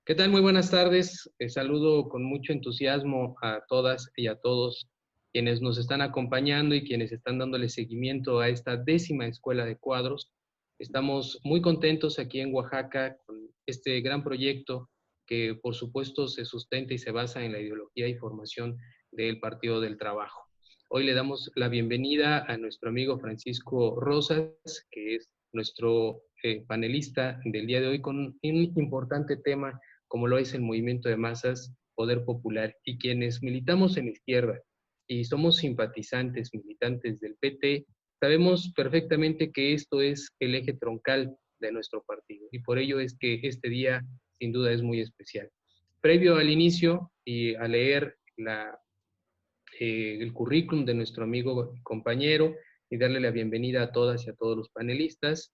¿Qué tal? Muy buenas tardes. Saludo con mucho entusiasmo a todas y a todos quienes nos están acompañando y quienes están dándole seguimiento a esta 10ª Escuela de Cuadros. Estamos muy contentos aquí en Oaxaca con este gran proyecto que por supuesto se sustenta y se basa en la ideología y formación del Partido del Trabajo. Hoy le damos la bienvenida a nuestro amigo Francisco Rosas, que es nuestro panelista del día de hoy con un importante tema como lo es el movimiento de masas, poder popular, y quienes militamos en la izquierda y somos simpatizantes, militantes del PT, sabemos perfectamente que esto es el eje troncal de nuestro partido, y por ello es que este día sin duda es muy especial. Previo al inicio y a leer el currículum de nuestro amigo y compañero y darle la bienvenida a todas y a todos los panelistas,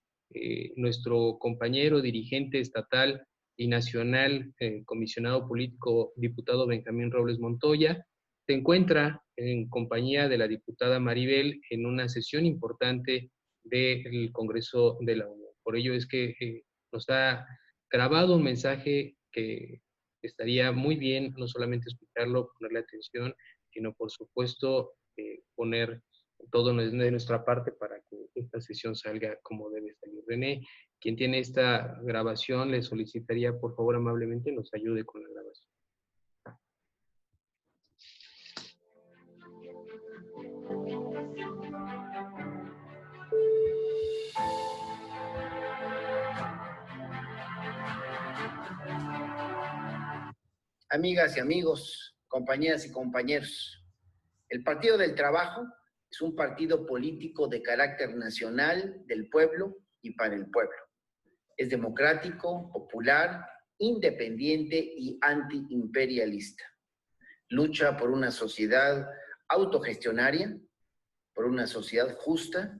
nuestro compañero dirigente estatal y nacional, comisionado político, diputado Benjamín Robles Montoya, se encuentra en compañía de la diputada Maribel en una sesión importante del Congreso de la Unión. Por ello es que nos ha grabado un mensaje que estaría muy bien no solamente escucharlo, ponerle atención, sino por supuesto poner todo de nuestra parte para que esta sesión salga como debe salir. René, quien tiene esta grabación, le solicitaría por favor amablemente nos ayude con la grabación. Amigas y amigos, compañeras y compañeros, el Partido del Trabajo es un partido político de carácter nacional, del pueblo y para el pueblo. Es democrático, popular, independiente y antiimperialista. Lucha por una sociedad autogestionaria, por una sociedad justa,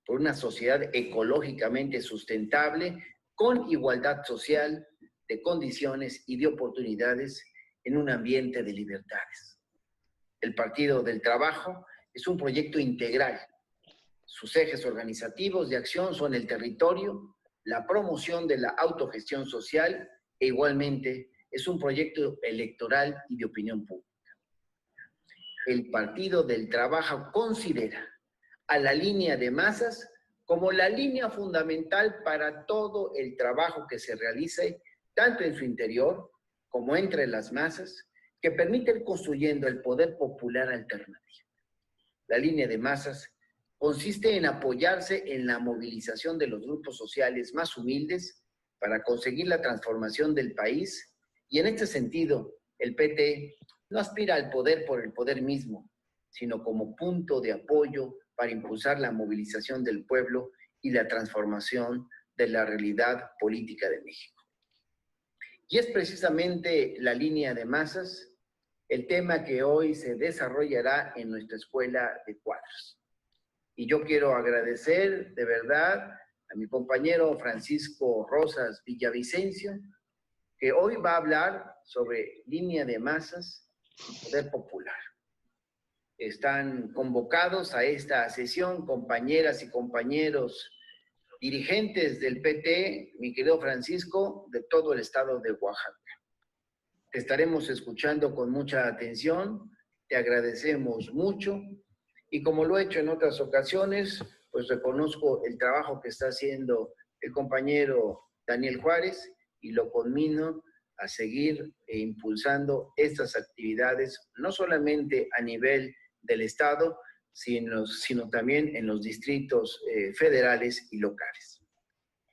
por una sociedad ecológicamente sustentable, con igualdad social, de condiciones y de oportunidades en un ambiente de libertades. El Partido del Trabajo es un proyecto integral. Sus ejes organizativos de acción son el territorio, la promoción de la autogestión social e igualmente es un proyecto electoral y de opinión pública. El Partido del Trabajo considera a la línea de masas como la línea fundamental para todo el trabajo que se realice tanto en su interior como entre las masas, que permite ir construyendo el poder popular alternativo. La línea de masas consiste en apoyarse en la movilización de los grupos sociales más humildes para conseguir la transformación del país, y en este sentido, el PT no aspira al poder por el poder mismo, sino como punto de apoyo para impulsar la movilización del pueblo y la transformación de la realidad política de México. Y es precisamente la línea de masas el tema que hoy se desarrollará en nuestra escuela de cuadros. Y yo quiero agradecer de verdad a mi compañero Francisco Rosas Villavicencio, que hoy va a hablar sobre línea de masas y poder popular. Están convocados a esta sesión compañeras y compañeros dirigentes del PT, mi querido Francisco, de todo el estado de Oaxaca. Te estaremos escuchando con mucha atención, te agradecemos mucho y como lo he hecho en otras ocasiones, pues reconozco el trabajo que está haciendo el compañero Daniel Juárez y lo conmino a seguir impulsando estas actividades, no solamente a nivel del Estado, sino también en los distritos federales y locales.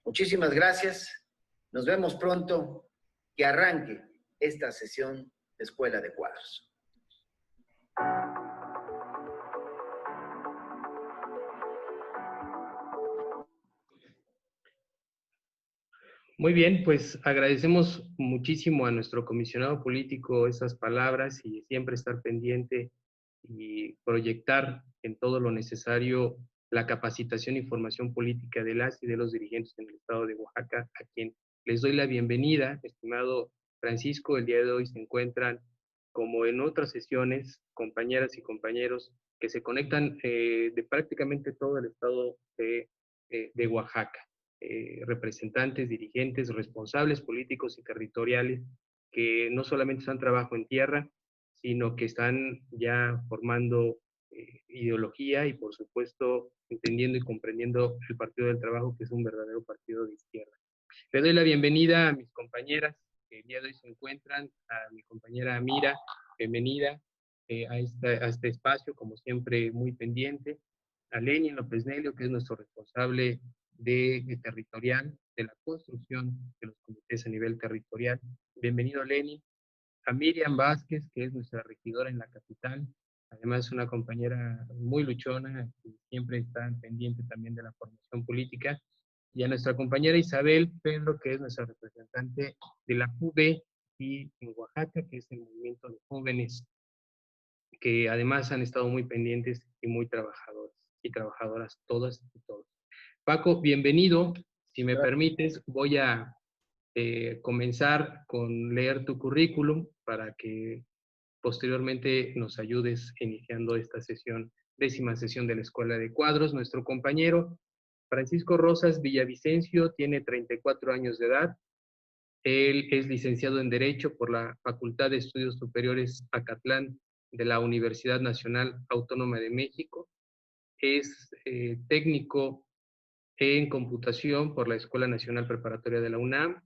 Muchísimas gracias. Nos vemos pronto. Que arranque esta sesión de Escuela de Cuadros. Muy bien, pues agradecemos muchísimo a nuestro comisionado político esas palabras y siempre estar pendiente y proyectar en todo lo necesario la capacitación y formación política de las y de los dirigentes en el estado de Oaxaca, a quien les doy la bienvenida. Estimado Francisco, el día de hoy se encuentran, como en otras sesiones, compañeras y compañeros que se conectan de prácticamente todo el estado de Oaxaca. Representantes, dirigentes, responsables políticos y territoriales que no solamente están trabajo en tierra, sino que están ya formando ideología y, por supuesto, entendiendo y comprendiendo el Partido del Trabajo, que es un verdadero partido de izquierda. Le doy la bienvenida a mis compañeras que el día de hoy se encuentran, a mi compañera Mira, bienvenida a este espacio, como siempre, muy pendiente, a Lenin López Nelio, que es nuestro responsable territorial, de la construcción de los comités a nivel territorial. Bienvenido, Lenin. A Miriam Vázquez, que es nuestra regidora en la capital, además una compañera muy luchona, que siempre está pendiente también de la formación política, y a nuestra compañera Isabel Pedro, que es nuestra representante de la JUVE y en Oaxaca, que es el movimiento de jóvenes, que además han estado muy pendientes y muy trabajadores y trabajadoras, todas y todos. Paco, bienvenido. Si me permites, voy a comenzar con leer tu currículum para que posteriormente nos ayudes iniciando esta sesión, 10ª sesión de la Escuela de Cuadros. Nuestro compañero Francisco Rosas Villavicencio tiene 34 años de edad. Él es licenciado en Derecho por la Facultad de Estudios Superiores Acatlán de la Universidad Nacional Autónoma de México. Es técnico en computación por la Escuela Nacional Preparatoria de la UNAM.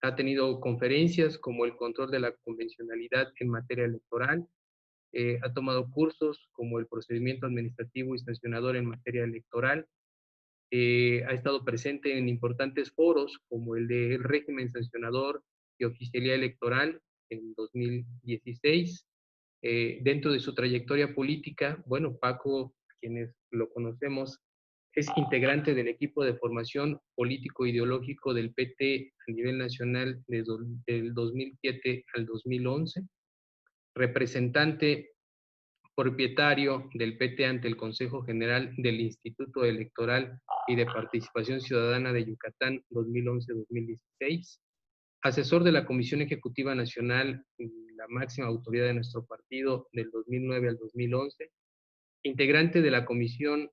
Ha tenido conferencias como el control de la convencionalidad en materia electoral. Ha tomado cursos como el procedimiento administrativo y sancionador en materia electoral. Ha estado presente en importantes foros como el del régimen sancionador y oficialía electoral en 2016. Dentro de su trayectoria política, bueno, Paco, quienes lo conocemos, es integrante del equipo de formación político-ideológico del PT a nivel nacional del 2007 al 2011, representante propietario del PT ante el Consejo General del Instituto Electoral y de Participación Ciudadana de Yucatán 2011-2016, asesor de la Comisión Ejecutiva Nacional, la máxima autoridad de nuestro partido del 2009 al 2011, integrante de la Comisión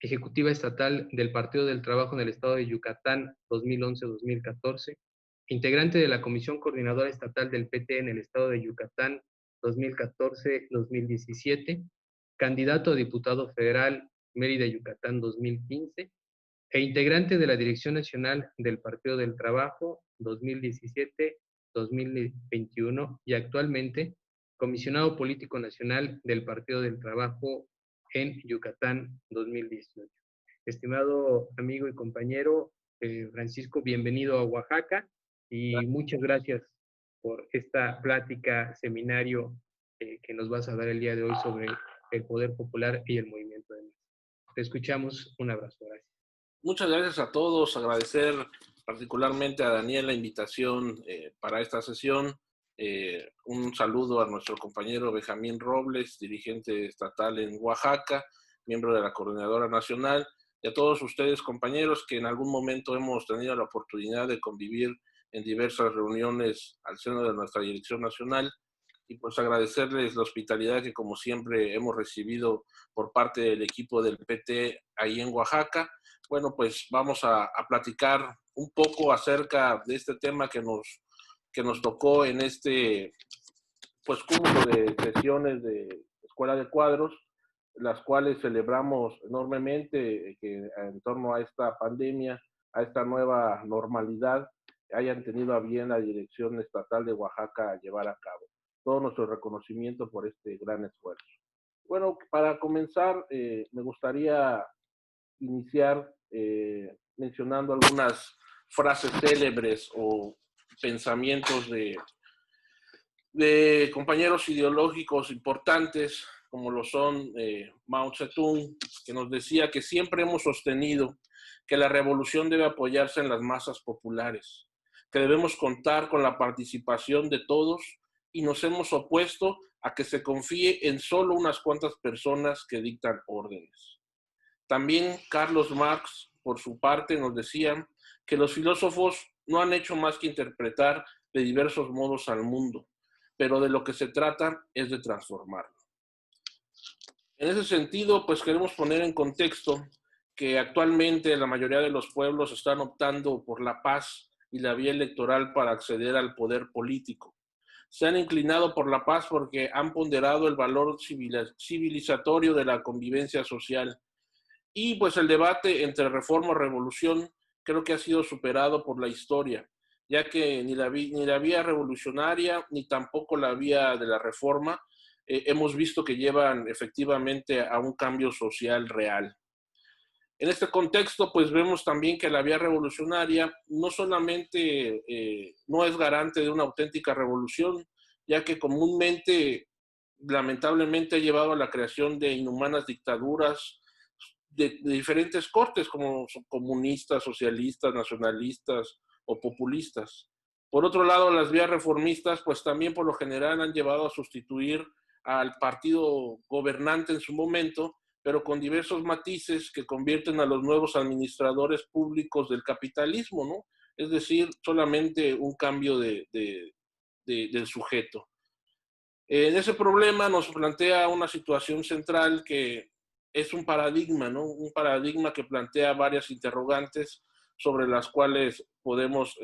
Ejecutiva Estatal del Partido del Trabajo en el Estado de Yucatán 2011-2014, integrante de la Comisión Coordinadora Estatal del PT en el Estado de Yucatán 2014-2017, candidato a diputado federal Mérida, Yucatán 2015, e integrante de la Dirección Nacional del Partido del Trabajo 2017-2021 y actualmente comisionado político nacional del Partido del Trabajo en Yucatán 2018. Estimado amigo y compañero Francisco, bienvenido a Oaxaca y muchas gracias por esta plática, seminario que nos vas a dar el día de hoy sobre el poder popular y el movimiento de masas. Te escuchamos, un abrazo, gracias. Muchas gracias a todos, agradecer particularmente a Daniel la invitación para esta sesión. Un saludo a nuestro compañero Benjamín Robles, dirigente estatal en Oaxaca, miembro de la Coordinadora Nacional, y a todos ustedes, compañeros, que en algún momento hemos tenido la oportunidad de convivir en diversas reuniones al seno de nuestra Dirección Nacional, y pues agradecerles la hospitalidad que como siempre hemos recibido por parte del equipo del PT ahí en Oaxaca. Bueno, pues vamos a platicar un poco acerca de este tema que nos tocó en este pues cúmulo de sesiones de Escuela de Cuadros, las cuales celebramos enormemente que en torno a esta pandemia, a esta nueva normalidad, hayan tenido a bien la Dirección Estatal de Oaxaca a llevar a cabo. Todo nuestro reconocimiento por este gran esfuerzo. Bueno, para comenzar, me gustaría iniciar mencionando algunas frases célebres o pensamientos de compañeros ideológicos importantes, como lo son Mao Zedong, que nos decía que siempre hemos sostenido que la revolución debe apoyarse en las masas populares, que debemos contar con la participación de todos y nos hemos opuesto a que se confíe en solo unas cuantas personas que dictan órdenes. También Carlos Marx, por su parte, nos decía que los filósofos no han hecho más que interpretar de diversos modos al mundo, pero de lo que se trata es de transformarlo. En ese sentido, pues queremos poner en contexto que actualmente la mayoría de los pueblos están optando por la paz y la vía electoral para acceder al poder político. se han inclinado por la paz porque han ponderado el valor civilizatorio de la convivencia social. Y pues el debate entre reforma o revolución creo que ha sido superado por la historia, ya que ni la vía revolucionaria ni tampoco la vía de la reforma hemos visto que llevan efectivamente a un cambio social real. En este contexto, pues vemos también que la vía revolucionaria no solamente no es garante de una auténtica revolución, ya que comúnmente, lamentablemente, ha llevado a la creación de inhumanas dictaduras de diferentes cortes, como comunistas, socialistas, nacionalistas o populistas. Por otro lado, las vías reformistas, pues también por lo general han llevado a sustituir al partido gobernante en su momento, pero con diversos matices que convierten a los nuevos administradores públicos del capitalismo, ¿no? Es decir, solamente un cambio del sujeto. En ese problema nos plantea una situación central que es un paradigma, ¿no? Un paradigma que plantea varias interrogantes sobre las cuales podemos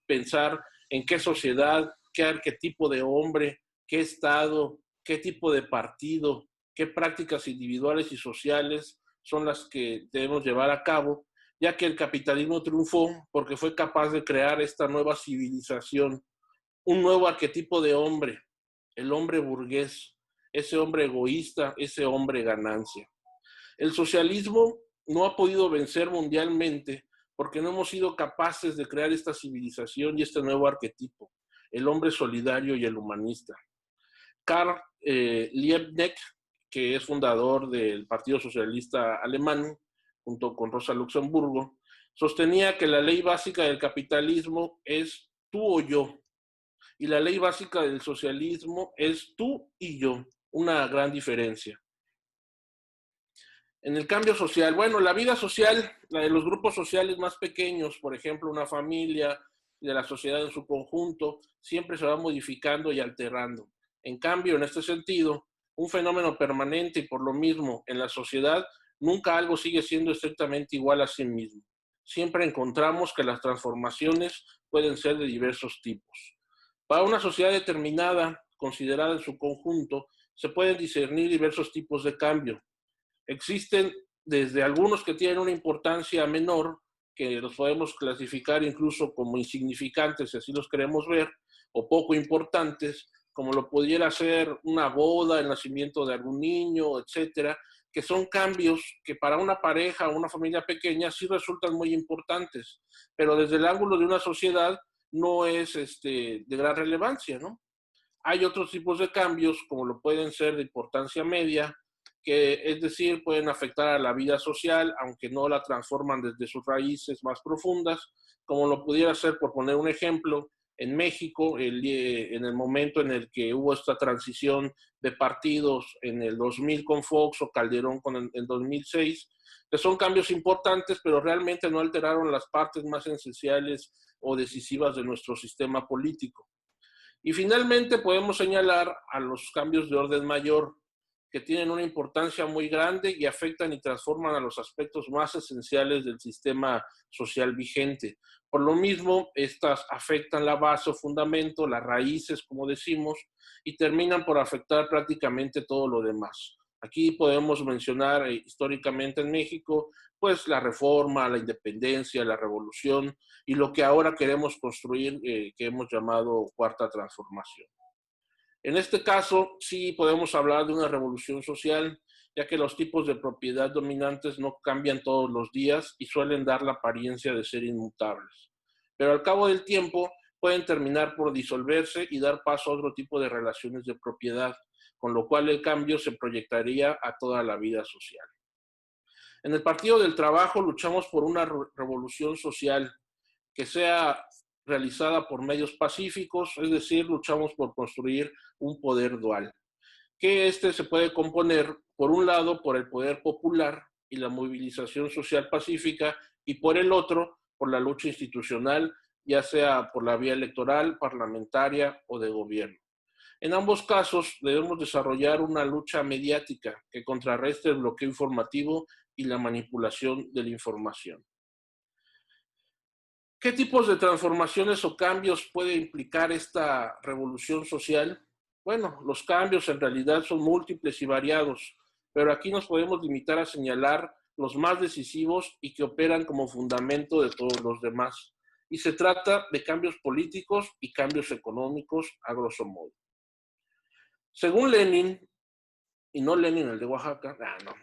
pensar en qué sociedad, qué arquetipo de hombre, qué estado, qué tipo de partido, qué prácticas individuales y sociales son las que debemos llevar a cabo, ya que el capitalismo triunfó porque fue capaz de crear esta nueva civilización, un nuevo arquetipo de hombre, el hombre burgués, ese hombre egoísta, ese hombre ganancia. El socialismo no ha podido vencer mundialmente porque no hemos sido capaces de crear esta civilización y este nuevo arquetipo, el hombre solidario y el humanista. Karl Liebknecht, que es fundador del Partido Socialista Alemán, junto con Rosa Luxemburgo, sostenía que la ley básica del capitalismo es tú o yo, y la ley básica del socialismo es tú y yo, una gran diferencia. En el cambio social, bueno, la vida social, la de los grupos sociales más pequeños, por ejemplo, una familia, de la sociedad en su conjunto, siempre se va modificando y alterando. En cambio, en este sentido, un fenómeno permanente y por lo mismo en la sociedad, nunca algo sigue siendo estrictamente igual a sí mismo. Siempre encontramos que las transformaciones pueden ser de diversos tipos. Para una sociedad determinada, considerada en su conjunto, se pueden discernir diversos tipos de cambio. Existen desde algunos que tienen una importancia menor, que los podemos clasificar incluso como insignificantes, si así los queremos ver, o poco importantes, como lo pudiera ser una boda, el nacimiento de algún niño, etcétera, que son cambios que para una pareja o una familia pequeña sí resultan muy importantes, pero desde el ángulo de una sociedad no es de gran relevancia, ¿no? Hay otros tipos de cambios, como lo pueden ser de importancia media, que es decir, pueden afectar a la vida social, aunque no la transforman desde sus raíces más profundas, como lo pudiera ser, por poner un ejemplo, en México, en el momento en el que hubo esta transición de partidos en el 2000 con Fox o Calderón con el 2006, que son cambios importantes, pero realmente no alteraron las partes más esenciales o decisivas de nuestro sistema político. Y finalmente podemos señalar a los cambios de orden mayor, que tienen una importancia muy grande y afectan y transforman a los aspectos más esenciales del sistema social vigente. Por lo mismo, estas afectan la base o fundamento, las raíces, como decimos, y terminan por afectar prácticamente todo lo demás. Aquí podemos mencionar históricamente en México, pues la reforma, la independencia, la revolución y lo que ahora queremos construir, que hemos llamado Cuarta Transformación. En este caso, sí podemos hablar de una revolución social, ya que los tipos de propiedad dominantes no cambian todos los días y suelen dar la apariencia de ser inmutables. Pero al cabo del tiempo pueden terminar por disolverse y dar paso a otro tipo de relaciones de propiedad, con lo cual el cambio se proyectaría a toda la vida social. En el Partido del Trabajo luchamos por una revolución social que sea realizada por medios pacíficos, es decir, luchamos por construir un poder dual, que se puede componer, por un lado, por el poder popular y la movilización social pacífica, y por el otro, por la lucha institucional, ya sea por la vía electoral, parlamentaria o de gobierno. En ambos casos, debemos desarrollar una lucha mediática que contrarreste el bloqueo informativo y la manipulación de la información. ¿Qué tipos de transformaciones o cambios puede implicar esta revolución social? Bueno, los cambios en realidad son múltiples y variados, pero aquí nos podemos limitar a señalar los más decisivos y que operan como fundamento de todos los demás. Y se trata de cambios políticos y cambios económicos, a grosso modo. Según Lenin, y no Lenin el de Oaxaca,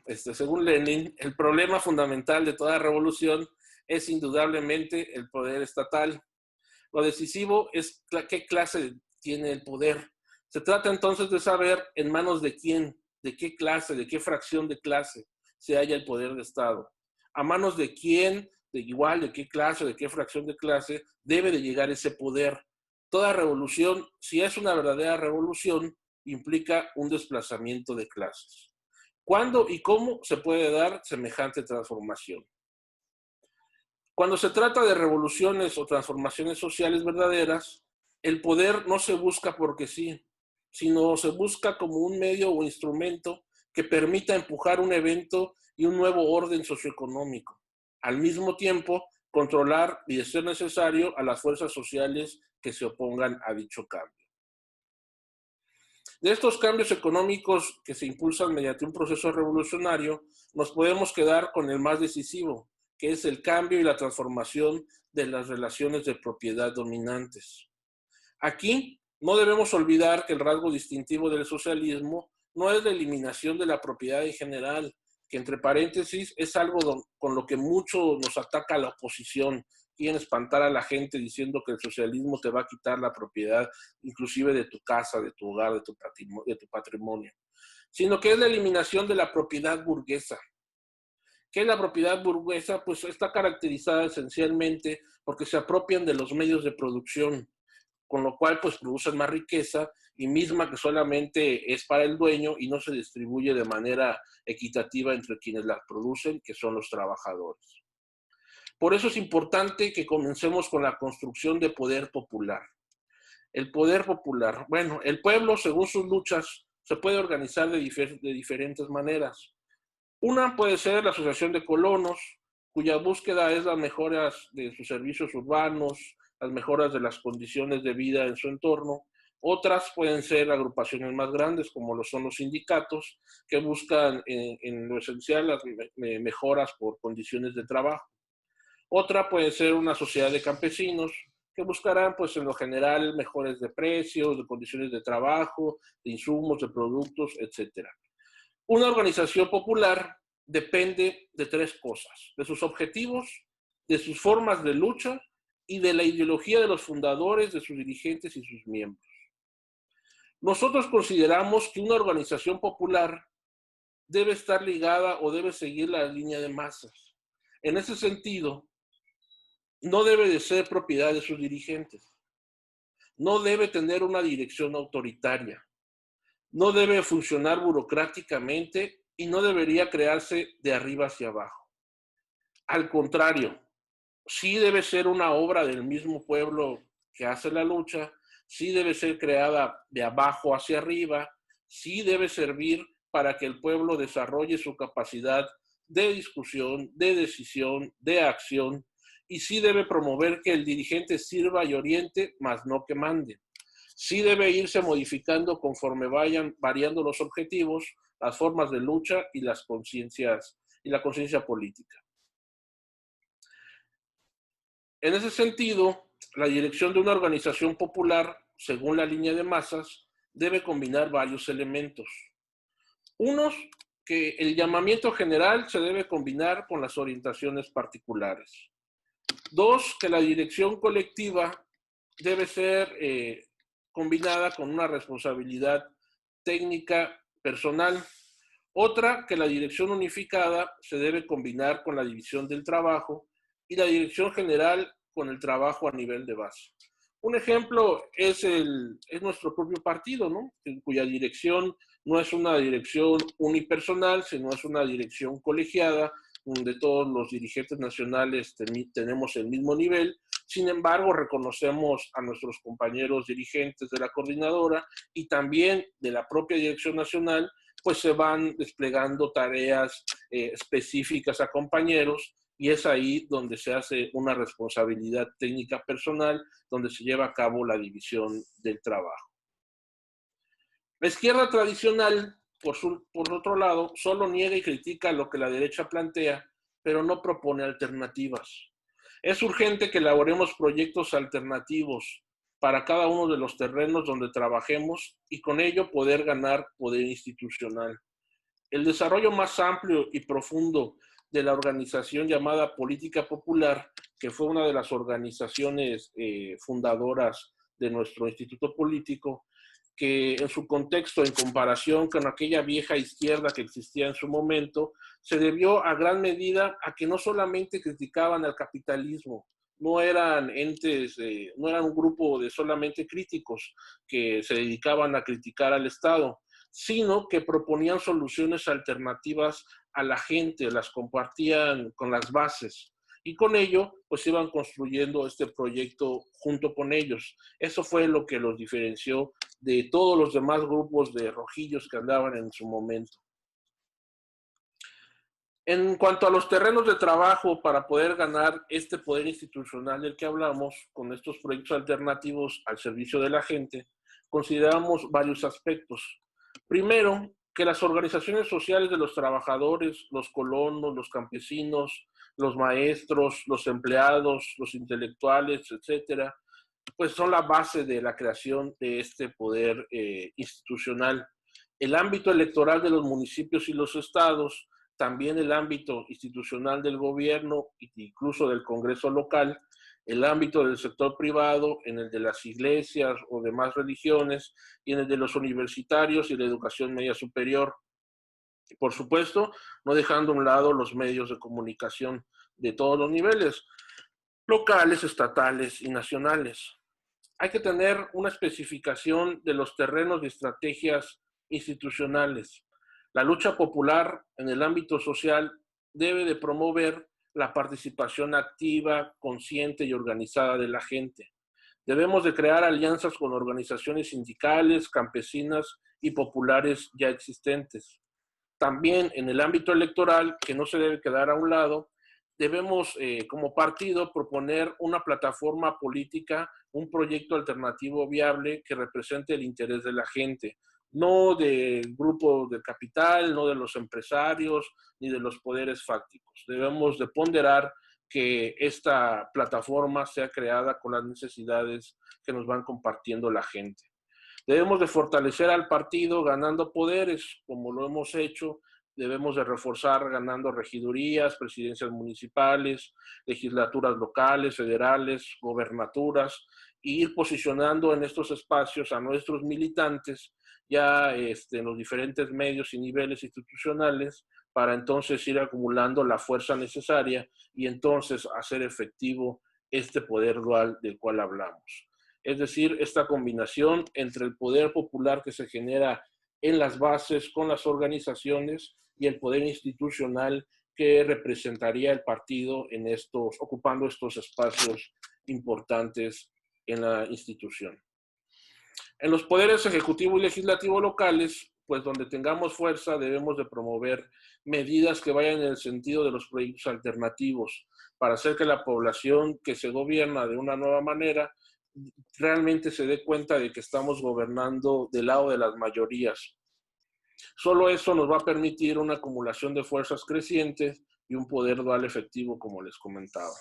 según Lenin, el problema fundamental de toda revolución es indudablemente el poder estatal. Lo decisivo es qué clase tiene el poder. Se trata entonces de saber en manos de quién, de qué clase, de qué fracción de clase se halla el poder de Estado. A manos de quién, de qué clase, de qué fracción de clase debe de llegar ese poder. Toda revolución, si es una verdadera revolución, implica un desplazamiento de clases. ¿Cuándo y cómo se puede dar semejante transformación? Cuando se trata de revoluciones o transformaciones sociales verdaderas, el poder no se busca porque sí, sino se busca como un medio o instrumento que permita empujar un evento y un nuevo orden socioeconómico. Al mismo tiempo, controlar y, de ser necesario, a las fuerzas sociales que se opongan a dicho cambio. De estos cambios económicos que se impulsan mediante un proceso revolucionario, nos podemos quedar con el más decisivo, que es el cambio y la transformación de las relaciones de propiedad dominantes. Aquí no debemos olvidar que el rasgo distintivo del socialismo no es la eliminación de la propiedad en general, que entre paréntesis es algo con lo que mucho nos ataca la oposición. Quieren espantar a la gente diciendo que el socialismo te va a quitar la propiedad, inclusive de tu casa, de tu hogar, de tu patrimonio, sino que es la eliminación de la propiedad burguesa. ¿Qué es la propiedad burguesa? Pues está caracterizada esencialmente porque se apropian de los medios de producción, con lo cual pues producen más riqueza y misma que solamente es para el dueño y no se distribuye de manera equitativa entre quienes la producen, que son los trabajadores. Por eso es importante que comencemos con la construcción de poder popular. El poder popular. Bueno, el pueblo, según sus luchas, se puede organizar de diferentes maneras. Una puede ser la asociación de colonos, cuya búsqueda es las mejoras de sus servicios urbanos, las mejoras de las condiciones de vida en su entorno. Otras pueden ser agrupaciones más grandes, como lo son los sindicatos, que buscan en lo esencial las mejoras por condiciones de trabajo. Otra puede ser una sociedad de campesinos, que buscarán, pues, en lo general, mejores de precios, de condiciones de trabajo, de insumos, de productos, etc. Una organización popular depende de tres cosas: de sus objetivos, de sus formas de lucha y de la ideología de los fundadores, de sus dirigentes y sus miembros. Nosotros consideramos que una organización popular debe estar ligada o debe seguir la línea de masas. En ese sentido, no debe de ser propiedad de sus dirigentes. No debe tener una dirección autoritaria. No debe funcionar burocráticamente y no debería crearse de arriba hacia abajo. Al contrario, sí debe ser una obra del mismo pueblo que hace la lucha, sí debe ser creada de abajo hacia arriba, sí debe servir para que el pueblo desarrolle su capacidad de discusión, de decisión, de acción, y sí debe promover que el dirigente sirva y oriente, mas no que mande. Sí debe irse modificando conforme vayan variando los objetivos, las formas de lucha y las conciencias y la conciencia política. En ese sentido, la dirección de una organización popular, según la línea de masas, debe combinar varios elementos. Unos, que el llamamiento general se debe combinar con las orientaciones particulares. Dos, que la dirección colectiva debe ser combinada con una responsabilidad técnica personal. Otra, que la dirección unificada se debe combinar con la división del trabajo y la dirección general con el trabajo a nivel de base. Un ejemplo es nuestro propio partido, ¿no? Cuya dirección no es una dirección unipersonal, sino es una dirección colegiada, donde todos los dirigentes nacionales tenemos el mismo nivel. Sin embargo, reconocemos a nuestros compañeros dirigentes de la coordinadora y también de la propia dirección nacional, pues se van desplegando tareas específicas a compañeros y es ahí donde se hace una responsabilidad técnica personal, donde se lleva a cabo la división del trabajo. La izquierda tradicional, por otro lado, solo niega y critica lo que la derecha plantea, pero no propone alternativas. Es urgente que elaboremos proyectos alternativos para cada uno de los terrenos donde trabajemos y con ello poder ganar poder institucional. El desarrollo más amplio y profundo de la organización llamada Política Popular, que fue una de las organizaciones fundadoras de nuestro instituto político, que en su contexto, en comparación con aquella vieja izquierda que existía en su momento, se debió a gran medida a que no solamente criticaban al capitalismo, no eran entes, no eran un grupo de solamente críticos que se dedicaban a criticar al Estado, sino que proponían soluciones alternativas a la gente, las compartían con las bases. Y con ello, pues iban construyendo este proyecto junto con ellos. Eso fue lo que los diferenció de todos los demás grupos de rojillos que andaban en su momento. En cuanto a los terrenos de trabajo para poder ganar este poder institucional del que hablamos, con estos proyectos alternativos al servicio de la gente, consideramos varios aspectos. Primero, que las organizaciones sociales de los trabajadores, los colonos, los campesinos, los maestros, los empleados, los intelectuales, etcétera, pues son la base de la creación de este poder institucional. El ámbito electoral de los municipios y los estados, también el ámbito institucional del gobierno e incluso del Congreso local, el ámbito del sector privado, en el de las iglesias o demás religiones, y en el de los universitarios y la educación media superior. Y por supuesto, no dejando a un lado los medios de comunicación de todos los niveles, locales, estatales y nacionales. Hay que tener una especificación de los terrenos y estrategias institucionales. La lucha popular en el ámbito social debe de promover la participación activa, consciente y organizada de la gente. Debemos de crear alianzas con organizaciones sindicales, campesinas y populares ya existentes. También en el ámbito electoral, que no se debe quedar a un lado, debemos como partido proponer una plataforma política, un proyecto alternativo viable que represente el interés de la gente, no del grupo de capital, no de los empresarios, ni de los poderes fácticos. Debemos de ponderar que esta plataforma sea creada con las necesidades que nos van compartiendo la gente. Debemos de fortalecer al partido ganando poderes, como lo hemos hecho. Debemos de reforzar ganando regidurías, presidencias municipales, legislaturas locales, federales, gobernaturas, e ir posicionando en estos espacios a nuestros militantes ya en los diferentes medios y niveles institucionales para entonces ir acumulando la fuerza necesaria y entonces hacer efectivo este poder dual del cual hablamos. Es decir, esta combinación entre el poder popular que se genera en las bases con las organizaciones y el poder institucional que representaría el partido en ocupando estos espacios importantes en la institución. En los poderes ejecutivo y legislativo locales, pues donde tengamos fuerza, debemos de promover medidas que vayan en el sentido de los proyectos alternativos para hacer que la población que se gobierna de una nueva manera realmente se dé cuenta de que estamos gobernando del lado de las mayorías. Solo eso nos va a permitir una acumulación de fuerzas crecientes y un poder dual efectivo, como les comentaba.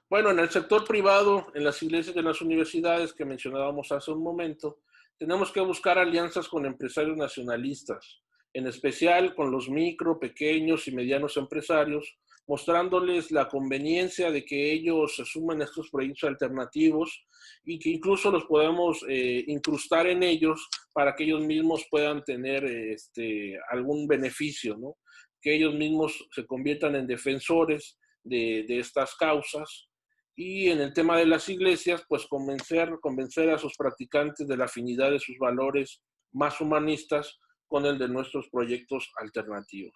Bueno, en el sector privado, en las iglesias y en las universidades que mencionábamos hace un momento, tenemos que buscar alianzas con empresarios nacionalistas, en especial con los micro, pequeños y medianos empresarios, mostrándoles la conveniencia de que ellos se sumen a estos proyectos alternativos y que incluso los podemos incrustar en ellos para que ellos mismos puedan tener algún beneficio, ¿no? Que ellos mismos se conviertan en defensores de estas causas. Y en el tema de las iglesias, pues convencer a sus practicantes de la afinidad de sus valores más humanistas con el de nuestros proyectos alternativos.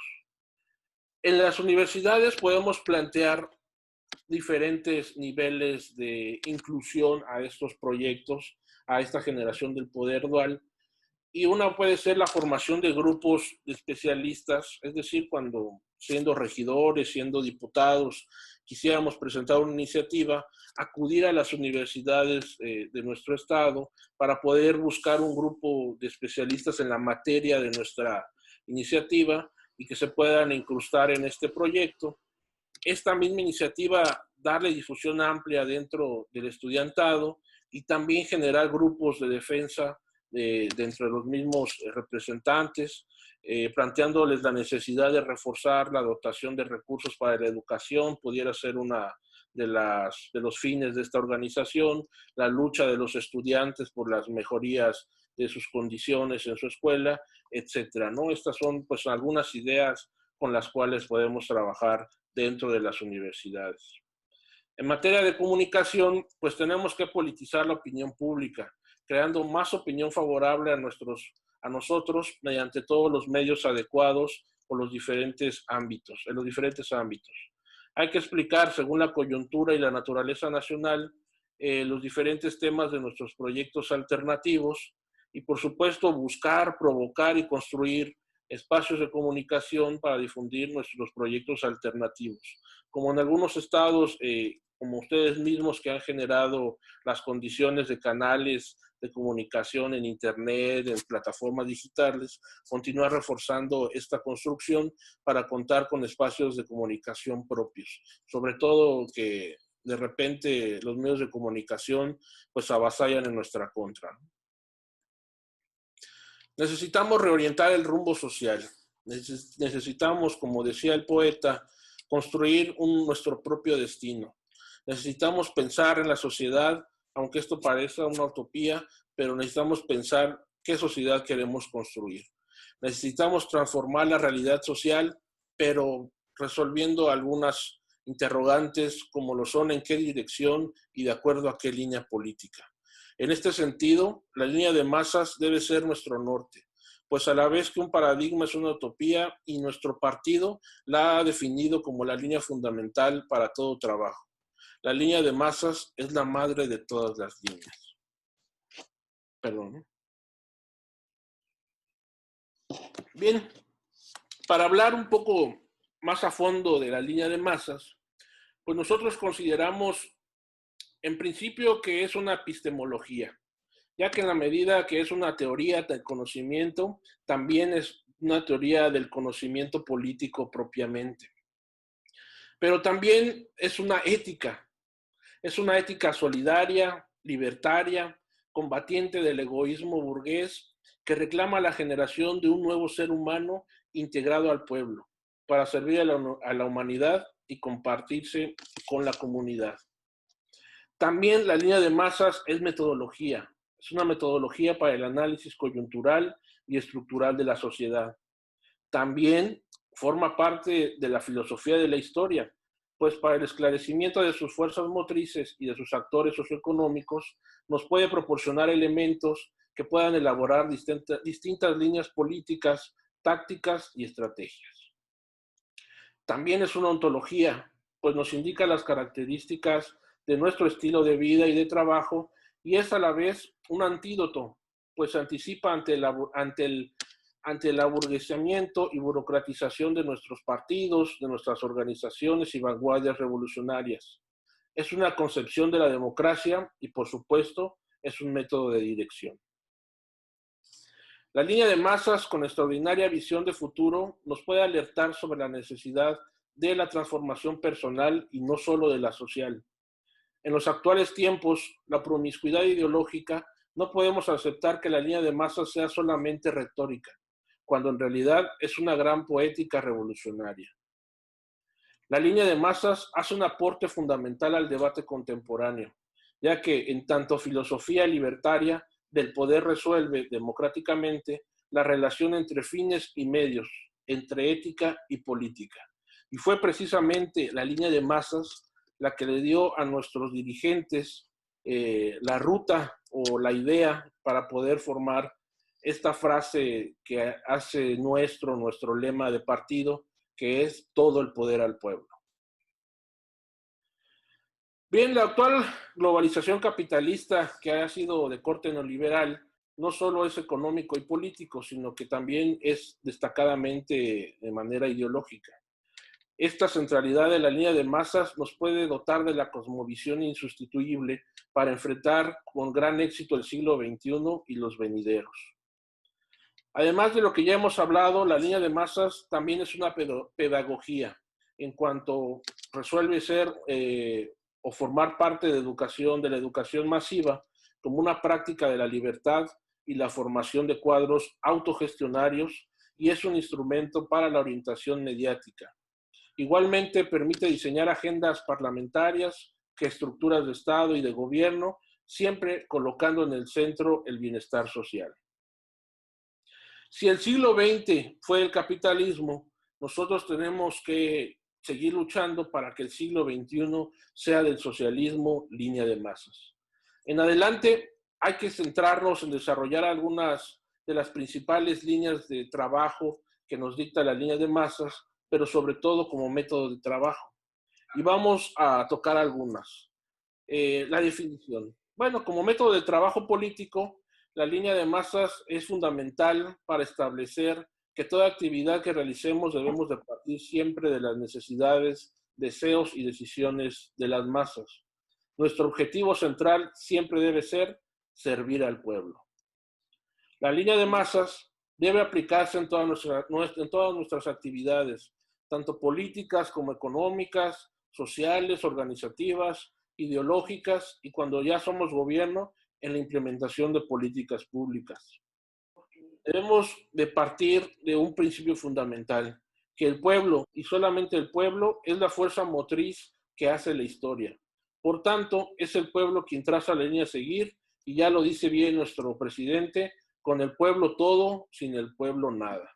En las universidades podemos plantear diferentes niveles de inclusión a estos proyectos, a esta generación del poder dual, y una puede ser la formación de grupos de especialistas, es decir, cuando siendo regidores, siendo diputados, quisiéramos presentar una iniciativa, acudir a las universidades de nuestro estado para poder buscar un grupo de especialistas en la materia de nuestra iniciativa y que se puedan incrustar en este proyecto. Esta misma iniciativa, darle difusión amplia dentro del estudiantado y también generar grupos de defensa de entre los mismos representantes, planteándoles la necesidad de reforzar la dotación de recursos para la educación, pudiera ser una de los fines de esta organización, la lucha de los estudiantes por las mejorías de sus condiciones en su escuela, etcétera, ¿no? Estas son pues algunas ideas con las cuales podemos trabajar dentro de las universidades. En materia de comunicación, pues tenemos que politizar la opinión pública, creando más opinión favorable a nosotros mediante todos los medios adecuados o los diferentes ámbitos, en los diferentes ámbitos. Hay que explicar, según la coyuntura y la naturaleza nacional, los diferentes temas de nuestros proyectos alternativos y, por supuesto, buscar, provocar y construir espacios de comunicación para difundir nuestros proyectos alternativos. Como en algunos estados, como ustedes mismos que han generado las condiciones de canales de comunicación en internet, en plataformas digitales, continuar reforzando esta construcción para contar con espacios de comunicación propios. Sobre todo que de repente los medios de comunicación pues avasallan en nuestra contra. Necesitamos reorientar el rumbo social. Necesitamos, como decía el poeta, construir nuestro propio destino. Necesitamos pensar en la sociedad, aunque esto parezca una utopía, pero necesitamos pensar qué sociedad queremos construir. Necesitamos transformar la realidad social, pero resolviendo algunas interrogantes como lo son en qué dirección y de acuerdo a qué línea política. En este sentido, la línea de masas debe ser nuestro norte, pues a la vez que un paradigma es una utopía y nuestro partido la ha definido como la línea fundamental para todo trabajo. La línea de masas es la madre de todas las líneas. Perdón. Bien, para hablar un poco más a fondo de la línea de masas, pues nosotros consideramos en principio que es una epistemología, ya que en la medida que es una teoría del conocimiento, también es una teoría del conocimiento político propiamente. Pero también es una ética solidaria, libertaria, combatiente del egoísmo burgués, que reclama la generación de un nuevo ser humano integrado al pueblo, para servir a la humanidad y compartirse con la comunidad. También la línea de masas es metodología. Es una metodología para el análisis coyuntural y estructural de la sociedad. También forma parte de la filosofía de la historia, pues para el esclarecimiento de sus fuerzas motrices y de sus actores socioeconómicos nos puede proporcionar elementos que puedan elaborar distintas líneas políticas, tácticas y estrategias. También es una ontología, pues nos indica las características de nuestro estilo de vida y de trabajo, y es a la vez un antídoto, pues se anticipa ante el aburguesamiento y burocratización de nuestros partidos, de nuestras organizaciones y vanguardias revolucionarias. Es una concepción de la democracia y, por supuesto, es un método de dirección. La línea de masas, con extraordinaria visión de futuro, nos puede alertar sobre la necesidad de la transformación personal y no solo de la social. En los actuales tiempos, la promiscuidad ideológica, no podemos aceptar que la línea de masas sea solamente retórica, cuando en realidad es una gran poética revolucionaria. La línea de masas hace un aporte fundamental al debate contemporáneo, ya que en tanto filosofía libertaria del poder resuelve democráticamente la relación entre fines y medios, entre ética y política. Y fue precisamente la línea de masas la que le dio a nuestros dirigentes la ruta o la idea para poder formar esta frase que hace nuestro lema de partido, que es todo el poder al pueblo. Bien, la actual globalización capitalista, que ha sido de corte neoliberal, no solo es económico y político, sino que también es destacadamente de manera ideológica. Esta centralidad de la línea de masas nos puede dotar de la cosmovisión insustituible para enfrentar con gran éxito el siglo XXI y los venideros. Además de lo que ya hemos hablado, la línea de masas también es una pedagogía en cuanto resuelve ser o formar parte de la educación masiva, como una práctica de la libertad y la formación de cuadros autogestionarios, y es un instrumento para la orientación mediática. Igualmente permite diseñar agendas parlamentarias, estructuras de Estado y de gobierno, siempre colocando en el centro el bienestar social. Si el siglo XX fue el capitalismo, nosotros tenemos que seguir luchando para que el siglo XXI sea del socialismo línea de masas. En adelante hay que centrarnos en desarrollar algunas de las principales líneas de trabajo que nos dicta la línea de masas, pero sobre todo como método de trabajo. Y vamos a tocar algunas. La definición. Bueno, como método de trabajo político, la línea de masas es fundamental para establecer que toda actividad que realicemos debemos de partir siempre de las necesidades, deseos y decisiones de las masas. Nuestro objetivo central siempre debe ser servir al pueblo. La línea de masas debe aplicarse en todas nuestras actividades, tanto políticas como económicas, sociales, organizativas, ideológicas, y cuando ya somos gobierno, en la implementación de políticas públicas. Debemos de partir de un principio fundamental, que el pueblo, y solamente el pueblo, es la fuerza motriz que hace la historia. Por tanto, es el pueblo quien traza la línea a seguir, y ya lo dice bien nuestro presidente, con el pueblo todo, sin el pueblo nada.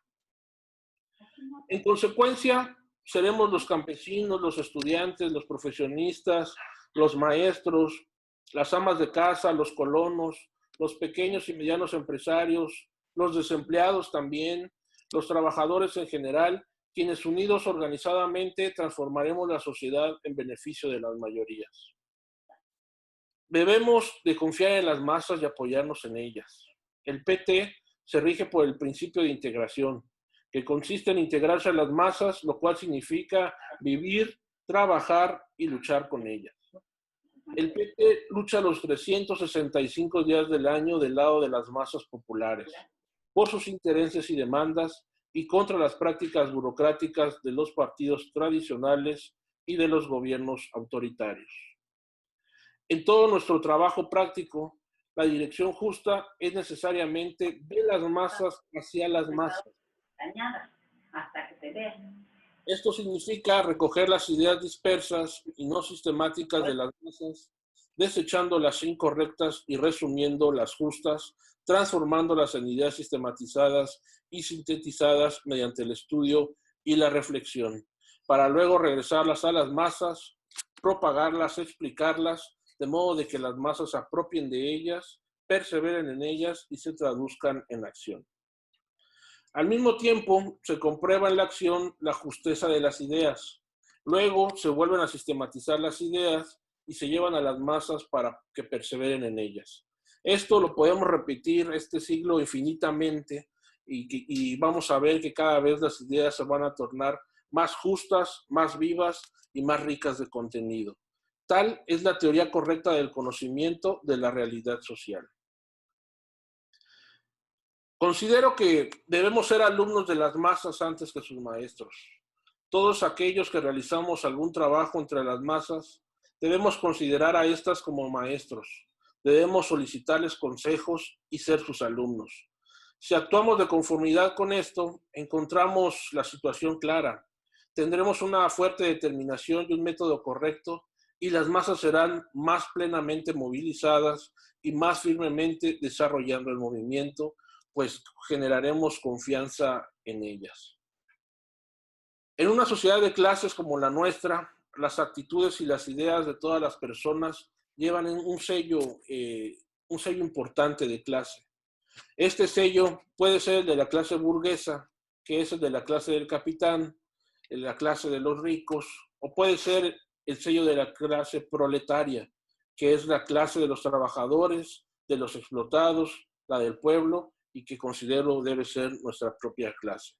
En consecuencia, seremos los campesinos, los estudiantes, los profesionistas, los maestros, las amas de casa, los colonos, los pequeños y medianos empresarios, los desempleados también, los trabajadores en general, quienes unidos organizadamente transformaremos la sociedad en beneficio de las mayorías. Debemos de confiar en las masas y apoyarnos en ellas. El PT se rige por el principio de integración, que consiste en integrarse a las masas, lo cual significa vivir, trabajar y luchar con ellas. El PT lucha los 365 días del año del lado de las masas populares, por sus intereses y demandas y contra las prácticas burocráticas de los partidos tradicionales y de los gobiernos autoritarios. En todo nuestro trabajo práctico, la dirección justa es necesariamente de las masas hacia las masas. Esto significa recoger las ideas dispersas y no sistemáticas de las masas, desechando las incorrectas y resumiendo las justas, transformándolas en ideas sistematizadas y sintetizadas mediante el estudio y la reflexión, para luego regresarlas a las masas, propagarlas, explicarlas, de modo de que las masas se apropien de ellas, perseveren en ellas y se traduzcan en acción. Al mismo tiempo, se comprueba en la acción la justeza de las ideas. Luego se vuelven a sistematizar las ideas y se llevan a las masas para que perseveren en ellas. Esto lo podemos repetir este siglo infinitamente y vamos a ver que cada vez las ideas se van a tornar más justas, más vivas y más ricas de contenido. Tal es la teoría correcta del conocimiento de la realidad social. Considero que debemos ser alumnos de las masas antes que sus maestros. Todos aquellos que realizamos algún trabajo entre las masas, debemos considerar a estas como maestros. Debemos solicitarles consejos y ser sus alumnos. Si actuamos de conformidad con esto, encontramos la situación clara. Tendremos una fuerte determinación y un método correcto, y las masas serán más plenamente movilizadas y más firmemente desarrollando el movimiento, pues generaremos confianza en ellas. En una sociedad de clases como la nuestra, las actitudes y las ideas de todas las personas llevan un sello importante de clase. Este sello puede ser el de la clase burguesa, que es el de la clase del capitán, el de la clase de los ricos, o puede ser el sello de la clase proletaria, que es la clase de los trabajadores, de los explotados, la del pueblo, y que considero debe ser nuestra propia clase.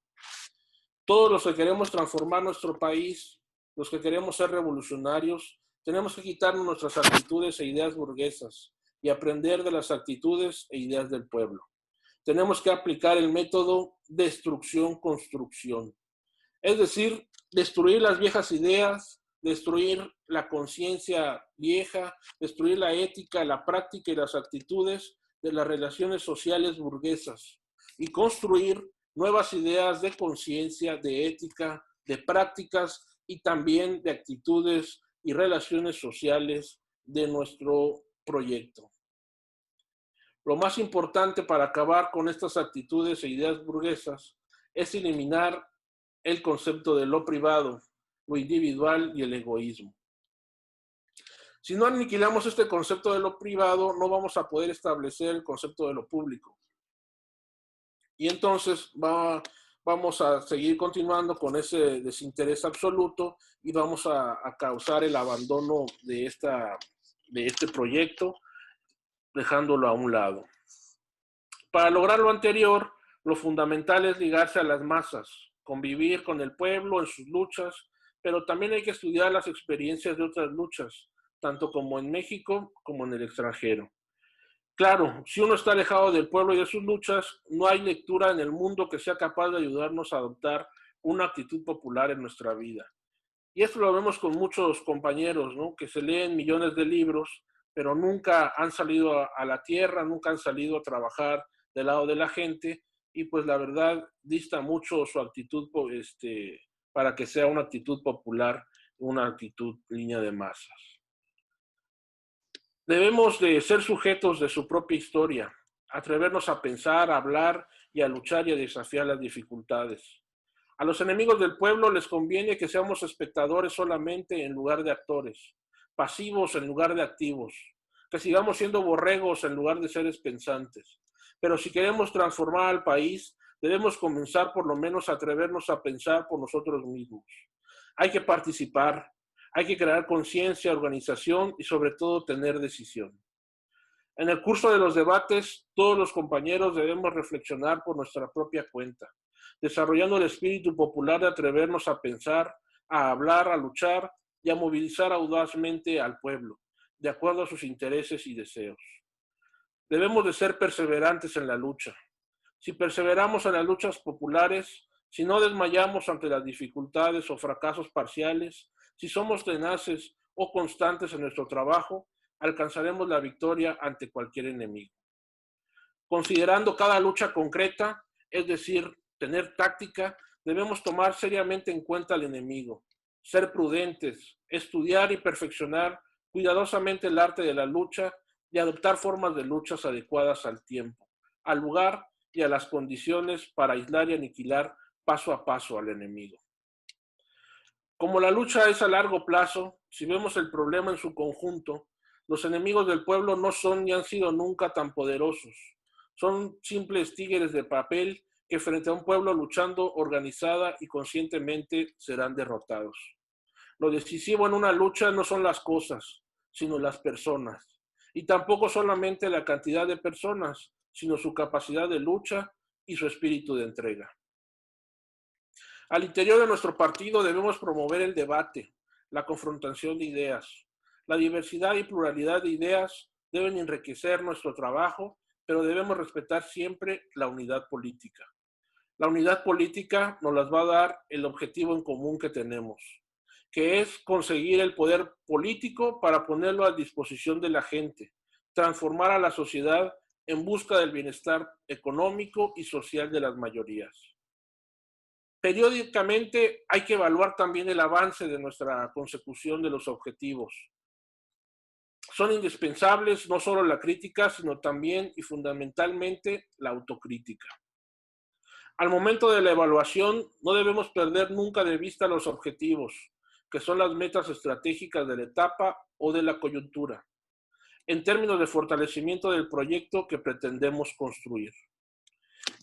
Todos los que queremos transformar nuestro país, los que queremos ser revolucionarios, tenemos que quitarnos nuestras actitudes e ideas burguesas y aprender de las actitudes e ideas del pueblo. Tenemos que aplicar el método destrucción-construcción. Es decir, destruir las viejas ideas, destruir la conciencia vieja, destruir la ética, la práctica y las actitudes de las relaciones sociales burguesas y construir nuevas ideas de conciencia, de ética, de prácticas y también de actitudes y relaciones sociales de nuestro proyecto. Lo más importante para acabar con estas actitudes e ideas burguesas es eliminar el concepto de lo privado, lo individual y el egoísmo. Si no aniquilamos este concepto de lo privado, no vamos a poder establecer el concepto de lo público. Y entonces vamos a seguir continuando con ese desinterés absoluto y vamos a causar el abandono de este proyecto, dejándolo a un lado. Para lograr lo anterior, lo fundamental es ligarse a las masas, convivir con el pueblo en sus luchas, pero también hay que estudiar las experiencias de otras luchas, tanto como en México como en el extranjero. Claro, si uno está alejado del pueblo y de sus luchas, no hay lectura en el mundo que sea capaz de ayudarnos a adoptar una actitud popular en nuestra vida. Y esto lo vemos con muchos compañeros, ¿no? Que se leen millones de libros, pero nunca han salido a la tierra, nunca han salido a trabajar del lado de la gente, y pues la verdad dista mucho su actitud para que sea una actitud popular, una actitud línea de masas. Debemos de ser sujetos de su propia historia, atrevernos a pensar, a hablar y a luchar y a desafiar las dificultades. A los enemigos del pueblo les conviene que seamos espectadores solamente en lugar de actores, pasivos en lugar de activos, que sigamos siendo borregos en lugar de seres pensantes. Pero si queremos transformar al país, debemos comenzar por lo menos a atrevernos a pensar por nosotros mismos. Hay que participar, hay que crear conciencia, organización y sobre todo tener decisión. En el curso de los debates, todos los compañeros debemos reflexionar por nuestra propia cuenta, desarrollando el espíritu popular de atrevernos a pensar, a hablar, a luchar y a movilizar audazmente al pueblo, de acuerdo a sus intereses y deseos. Debemos de ser perseverantes en la lucha. Si perseveramos en las luchas populares, si no desmayamos ante las dificultades o fracasos parciales, si somos tenaces o constantes en nuestro trabajo, alcanzaremos la victoria ante cualquier enemigo. Considerando cada lucha concreta, es decir, tener táctica, debemos tomar seriamente en cuenta al enemigo, ser prudentes, estudiar y perfeccionar cuidadosamente el arte de la lucha y adoptar formas de luchas adecuadas al tiempo, al lugar y a las condiciones para aislar y aniquilar paso a paso al enemigo. Como la lucha es a largo plazo, si vemos el problema en su conjunto, los enemigos del pueblo no son ni han sido nunca tan poderosos. Son simples tigres de papel que frente a un pueblo luchando organizada y conscientemente serán derrotados. Lo decisivo en una lucha no son las cosas, sino las personas. Y tampoco solamente la cantidad de personas, sino su capacidad de lucha y su espíritu de entrega. Al interior de nuestro partido debemos promover el debate, la confrontación de ideas. La diversidad y pluralidad de ideas deben enriquecer nuestro trabajo, pero debemos respetar siempre la unidad política. La unidad política nos las va a dar el objetivo en común que tenemos, que es conseguir el poder político para ponerlo a disposición de la gente, transformar a la sociedad en busca del bienestar económico y social de las mayorías. Periódicamente hay que evaluar también el avance de nuestra consecución de los objetivos. Son indispensables no solo la crítica, sino también y fundamentalmente la autocrítica. Al momento de la evaluación, no debemos perder nunca de vista los objetivos, que son las metas estratégicas de la etapa o de la coyuntura, en términos de fortalecimiento del proyecto que pretendemos construir.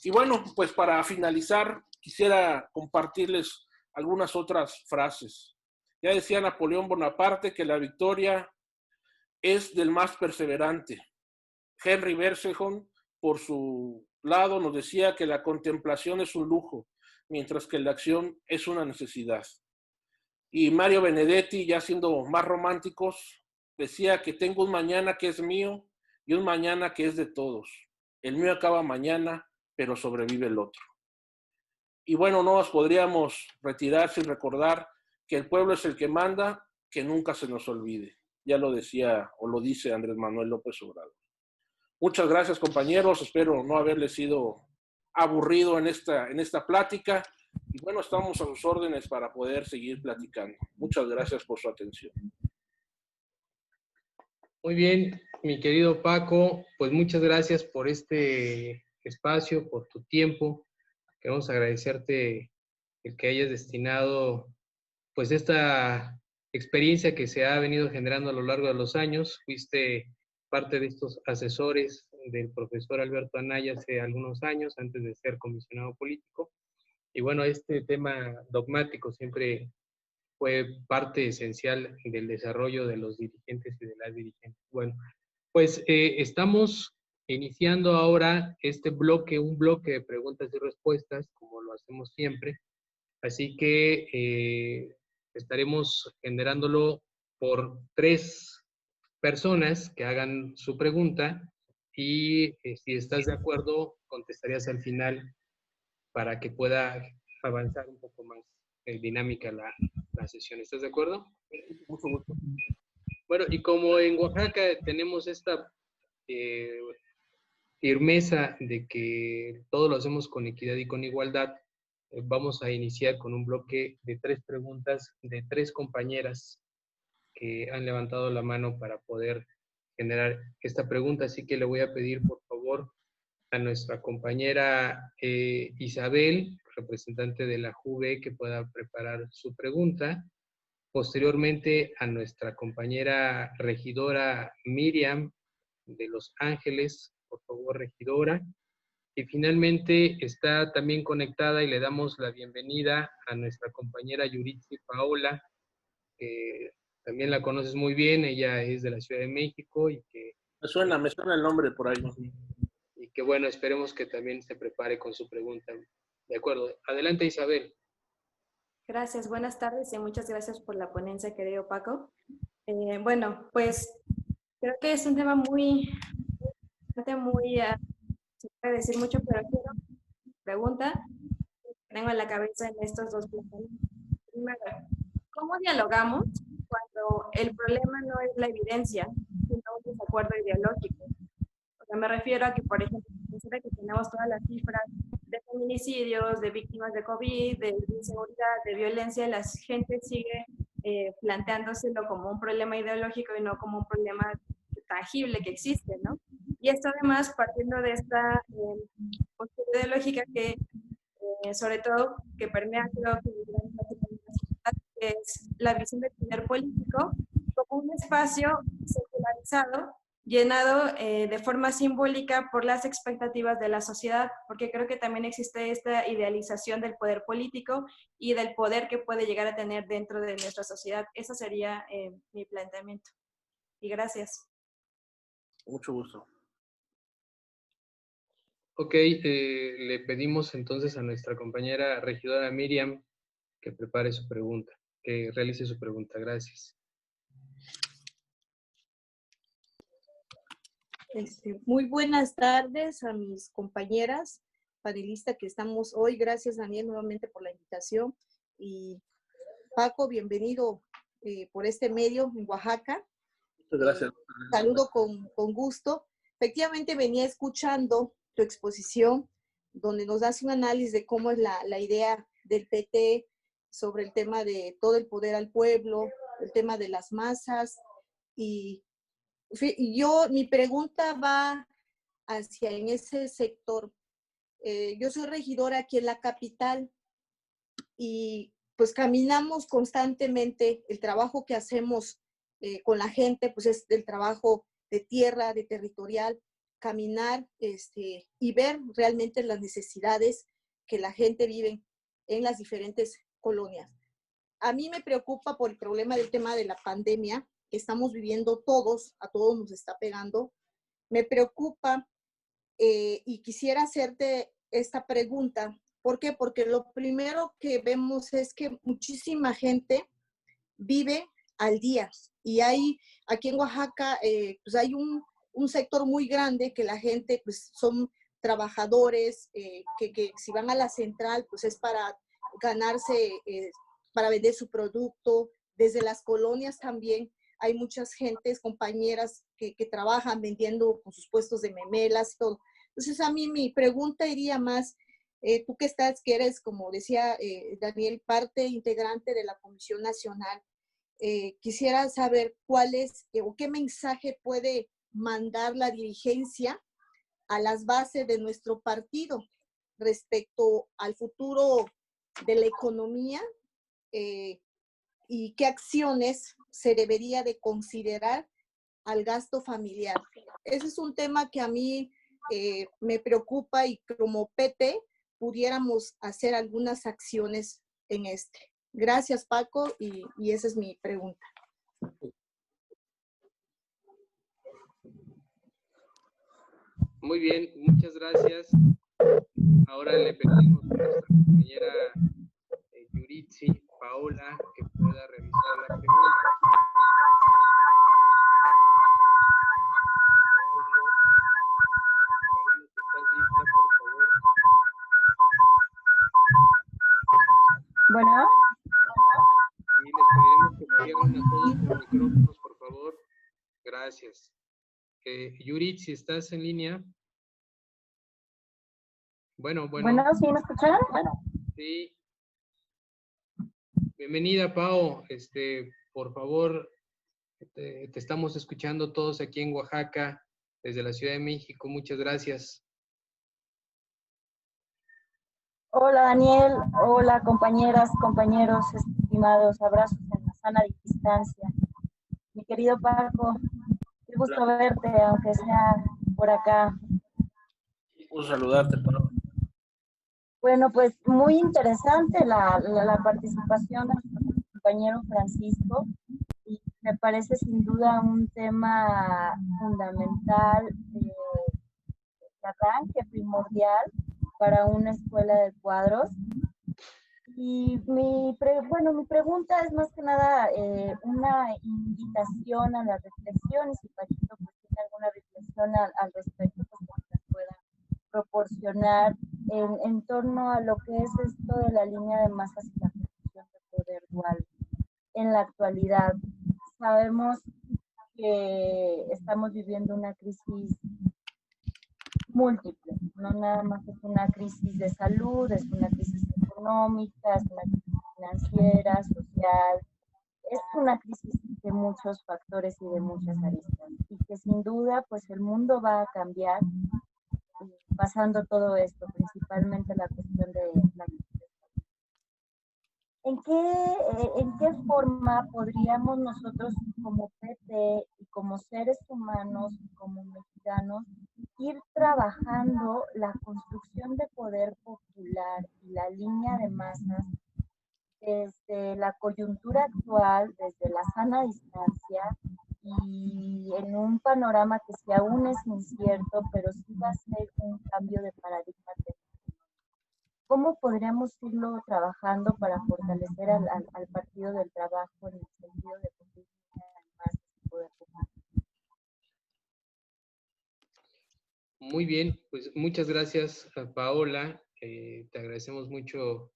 Y bueno, pues para finalizar, quisiera compartirles algunas otras frases. Ya decía Napoleón Bonaparte que la victoria es del más perseverante. Henry Bergson por su lado, nos decía que la contemplación es un lujo, mientras que la acción es una necesidad. Y Mario Benedetti, ya siendo más románticos, decía que tengo un mañana que es mío y un mañana que es de todos. El mío acaba mañana, pero sobrevive el otro. Y bueno, no nos podríamos retirar sin recordar que el pueblo es el que manda, que nunca se nos olvide. Ya lo decía o lo dice Andrés Manuel López Obrador. Muchas gracias, compañeros. Espero no haberles sido aburrido en esta plática. Y bueno, estamos a sus órdenes para poder seguir platicando. Muchas gracias por su atención. Muy bien, mi querido Paco, pues muchas gracias por este espacio, por tu tiempo. Queremos agradecerte el que hayas destinado pues esta experiencia que se ha venido generando a lo largo de los años. Fuiste parte de estos asesores del profesor Alberto Anaya hace algunos años, antes de ser comisionado político. Y bueno, este tema dogmático siempre fue parte esencial del desarrollo de los dirigentes y de las dirigentes. Bueno, pues estamos iniciando ahora este bloque, un bloque de preguntas y respuestas, como lo hacemos siempre. Así que estaremos generándolo por 3 personas que hagan su pregunta y si estás de acuerdo, contestarías al final para que pueda avanzar un poco más dinámica la sesión. ¿Estás de acuerdo? Mucho gusto. Bueno, y como en Oaxaca tenemos esta firmeza de que todo lo hacemos con equidad y con igualdad, vamos a iniciar con un bloque de 3 preguntas de 3 compañeras que han levantado la mano para poder generar esta pregunta. Así que le voy a pedir, por favor, a nuestra compañera Isabel, representante de la JUVE, que pueda preparar su pregunta. Posteriormente, a nuestra compañera regidora Miriam de Los Ángeles, por favor, regidora. Y finalmente está también conectada y le damos la bienvenida a nuestra compañera Yuritsi Paola, que también la conoces muy bien, ella es de la Ciudad de México y que... Me suena el nombre por ahí. Y que bueno, esperemos que también se prepare con su pregunta. De acuerdo. Adelante, Isabel. Gracias, buenas tardes y muchas gracias por la ponencia, querido Paco. Bueno, pues creo que es un tema muy, se puede decir mucho, pero quiero pregunta que tengo en la cabeza en estos 2 planteamientos. Primero, ¿cómo dialogamos cuando el problema no es la evidencia, sino un desacuerdo ideológico? O sea, me refiero a que, por ejemplo, considera que tenemos todas las cifras de feminicidios, de víctimas de COVID, de inseguridad, de violencia, la gente sigue planteándoselo como un problema ideológico y no como un problema tangible que existe, ¿no? Y esto además partiendo de esta postura ideológica que, sobre todo, que permea, creo que es la visión del poder político como un espacio secularizado llenado de forma simbólica por las expectativas de la sociedad, porque creo que también existe esta idealización del poder político y del poder que puede llegar a tener dentro de nuestra sociedad. Ese sería mi planteamiento. Y gracias. Mucho gusto. Ok, le pedimos entonces a nuestra compañera regidora Miriam que prepare su pregunta, que realice su pregunta. Gracias. Muy buenas tardes a mis compañeras panelistas que estamos hoy. Gracias, Daniel, nuevamente por la invitación. Y Paco, bienvenido por este medio en Oaxaca. Muchas gracias. Saludo con gusto. Efectivamente, venía escuchando tu exposición donde nos das un análisis de cómo es la idea del PT sobre el tema de todo el poder al pueblo, el tema de las masas. Y mi pregunta va hacia en ese sector. Yo soy regidora aquí en la capital y pues caminamos constantemente. El trabajo que hacemos con la gente pues es el trabajo de tierra, de territorial, caminar y ver realmente las necesidades que la gente vive en las diferentes colonias. A mí me preocupa por el problema del tema de la pandemia que estamos viviendo todos, a todos nos está pegando. Me preocupa y quisiera hacerte esta pregunta. ¿Por qué? Porque lo primero que vemos es que muchísima gente vive al día. Y hay, aquí en Oaxaca, pues hay un sector muy grande que la gente, pues son trabajadores, que si van a la central, pues es para ganarse, para vender su producto. Desde las colonias también hay muchas gentes, compañeras que trabajan vendiendo con sus puestos de memelas y todo. Entonces a mí mi pregunta iría más, tú que eres, como decía Daniel, parte integrante de la Comisión Nacional, quisiera saber cuál es o qué mensaje puede mandar la dirigencia a las bases de nuestro partido respecto al futuro de la economía, y qué acciones se debería de considerar al gasto familiar. Ese es un tema que a mí me preocupa y como PT pudiéramos hacer algunas acciones en este. Gracias, Paco, y esa es mi pregunta. Muy bien, muchas gracias. Ahora le pedimos a nuestra compañera Yuritsi Paola que pueda revisar la pregunta. Paola, ¿estás lista, por favor? Bueno. Y les pediremos que cierren a todos los micrófonos, por favor. Gracias. Yuritsi, ¿estás en línea? Bueno. Bueno, ¿sí me escuchan? Bueno. Sí. Bienvenida, Pao. Por favor, te estamos escuchando todos aquí en Oaxaca, desde la Ciudad de México. Muchas gracias. Hola, Daniel. Hola, compañeras, compañeros, estimados. Abrazos en la sana distancia. Mi querido Paco, qué gusto verte, aunque sea por acá. Un saludarte, Pablo. Bueno, pues muy interesante la participación de nuestro compañero Francisco, y me parece sin duda un tema fundamental, de arranque primordial para una escuela de cuadros. Y mi pregunta es más que nada una invitación a la reflexión, y si Pachito pues tiene alguna reflexión al respecto, pues que nos pueda proporcionar en torno a lo que es esto de la línea de masas y la construcción de poder dual. En la actualidad sabemos que estamos viviendo una crisis múltiple, no nada más es una crisis de salud, es una crisis económica, es una crisis financiera, social, es una crisis de muchos factores y de muchas aristas, y que sin duda pues el mundo va a cambiar pasando todo esto, principalmente la cuestión de la ¿En qué forma podríamos nosotros como PT y como seres humanos, como mexicanos, ir trabajando la construcción de poder popular y la línea de masas desde la coyuntura actual, desde la sana distancia, y en un panorama que si aún es incierto, pero sí va a ser un cambio de paradigma? ¿Cómo podríamos irlo trabajando para fortalecer al Partido del Trabajo en el sentido de construir más poder popular? Muy bien, pues muchas gracias, Paola. Te agradecemos mucho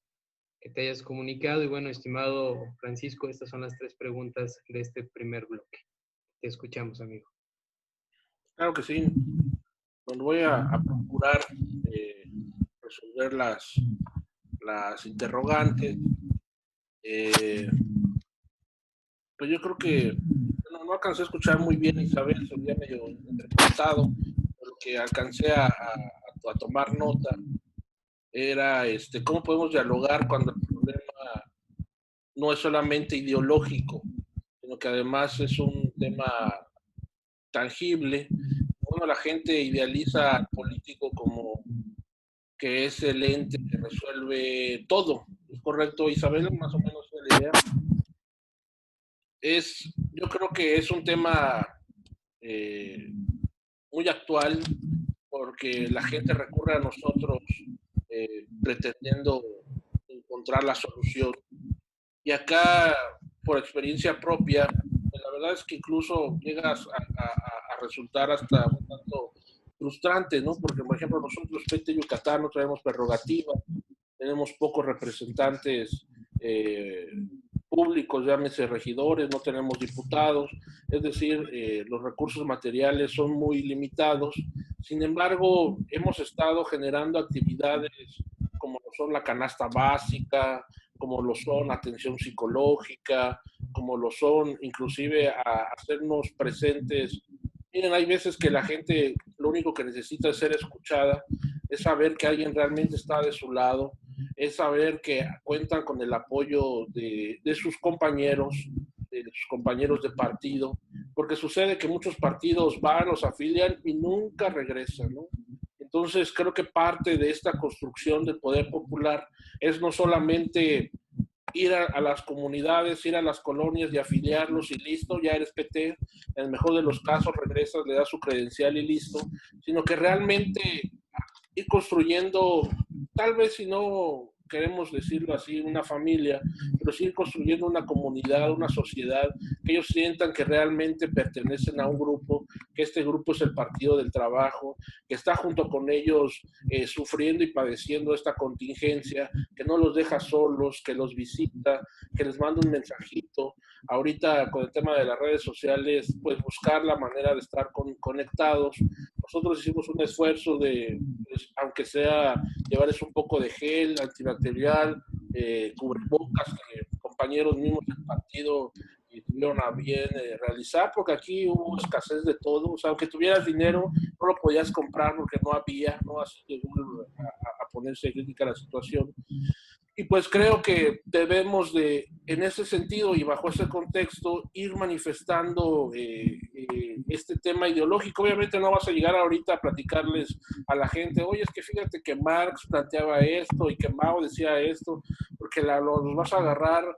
que te hayas comunicado. Y bueno, estimado Francisco, estas son las 3 preguntas de este primer bloque. Te escuchamos, amigo. Claro que sí. Bueno, voy a procurar resolver las interrogantes. Pues yo creo que no alcancé a escuchar muy bien a Isabel, se había medio entrecortado, pero lo que alcancé a tomar nota era cómo podemos dialogar cuando el problema no es solamente ideológico, sino que además es un tema tangible. Bueno, la gente idealiza al político como que es el ente que resuelve todo. ¿Es correcto, Isabel? Más o menos la idea. Yo creo que es un tema muy actual, porque la gente recurre a nosotros pretendiendo encontrar la solución. Y acá, por experiencia propia, pues la verdad es que incluso llegas a resultar hasta un tanto frustrante, ¿no? Porque, por ejemplo, nosotros, PT Yucatán, no traemos prerrogativa, tenemos pocos representantes públicos, llámese regidores, no tenemos diputados, es decir, los recursos materiales son muy limitados. Sin embargo, hemos estado generando actividades como son la canasta básica, como lo son atención psicológica, como lo son inclusive a hacernos presentes. Miren, hay veces que la gente lo único que necesita es ser escuchada, es saber que alguien realmente está de su lado, es saber que cuentan con el apoyo de sus compañeros de partido, porque sucede que muchos partidos van, los afilian y nunca regresan, ¿no? Entonces creo que parte de esta construcción del poder popular es no solamente ir a las comunidades, ir a las colonias y afiliarlos y listo, ya eres PT, en el mejor de los casos regresas, le das su credencial y listo, sino que realmente ir construyendo, tal vez si no queremos decirlo así, una familia, pero sí ir construyendo una comunidad, una sociedad, que ellos sientan que realmente pertenecen a un grupo, que este grupo es el Partido del Trabajo, que está junto con ellos sufriendo y padeciendo esta contingencia, que no los deja solos, que los visita, que les manda un mensajito. Ahorita con el tema de las redes sociales, pues buscar la manera de estar conectados. Nosotros hicimos un esfuerzo de, pues, aunque sea llevarles un poco de gel antibacterial, cubrebocas que compañeros mismos del partido tuvieron a bien realizar, porque aquí hubo escasez de todo. O sea, aunque tuvieras dinero, no lo podías comprar porque no había, ¿no? Así llegó a ponerse crítica la situación. Y pues creo que debemos de, en ese sentido y bajo ese contexto, ir manifestando este tema ideológico. Obviamente no vas a llegar ahorita a platicarles a la gente, oye, es que fíjate que Marx planteaba esto y que Mao decía esto, porque los vas a agarrar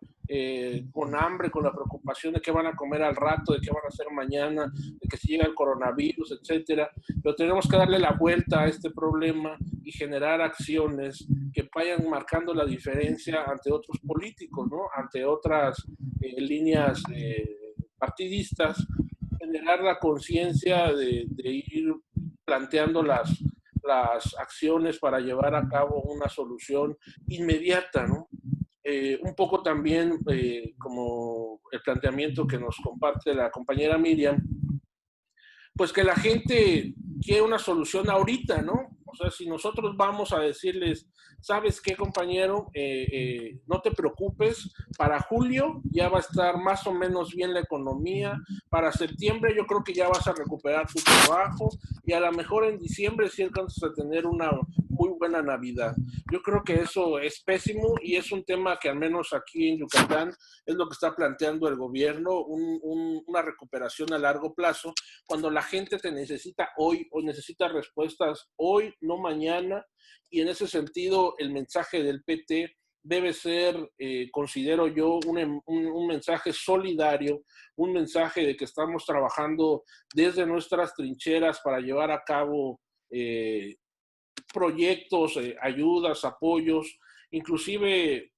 con hambre, con la preocupación de qué van a comer al rato, de qué van a hacer mañana, de que si llega el coronavirus, etcétera. Pero tenemos que darle la vuelta a este problema y generar acciones que vayan marcando la diferencia ante otros políticos, ¿no? Ante otras líneas partidistas, generar la conciencia de ir planteando las acciones para llevar a cabo una solución inmediata, ¿no? Un poco también como el planteamiento que nos comparte la compañera Miriam, pues que la gente quiere una solución ahorita, ¿no? O sea, si nosotros vamos a decirles, ¿sabes qué, compañero? No te preocupes, para julio ya va a estar más o menos bien la economía, para septiembre yo creo que ya vas a recuperar tu trabajo y a lo mejor en diciembre sí alcanzas a tener una muy buena Navidad. Yo creo que eso es pésimo y es un tema que al menos aquí en Yucatán es lo que está planteando el gobierno, una recuperación a largo plazo, cuando la gente te necesita hoy o necesita respuestas hoy, no mañana, y en ese sentido el mensaje del PT debe ser, considero yo, un mensaje solidario, un mensaje de que estamos trabajando desde nuestras trincheras para llevar a cabo proyectos, ayudas, apoyos, inclusive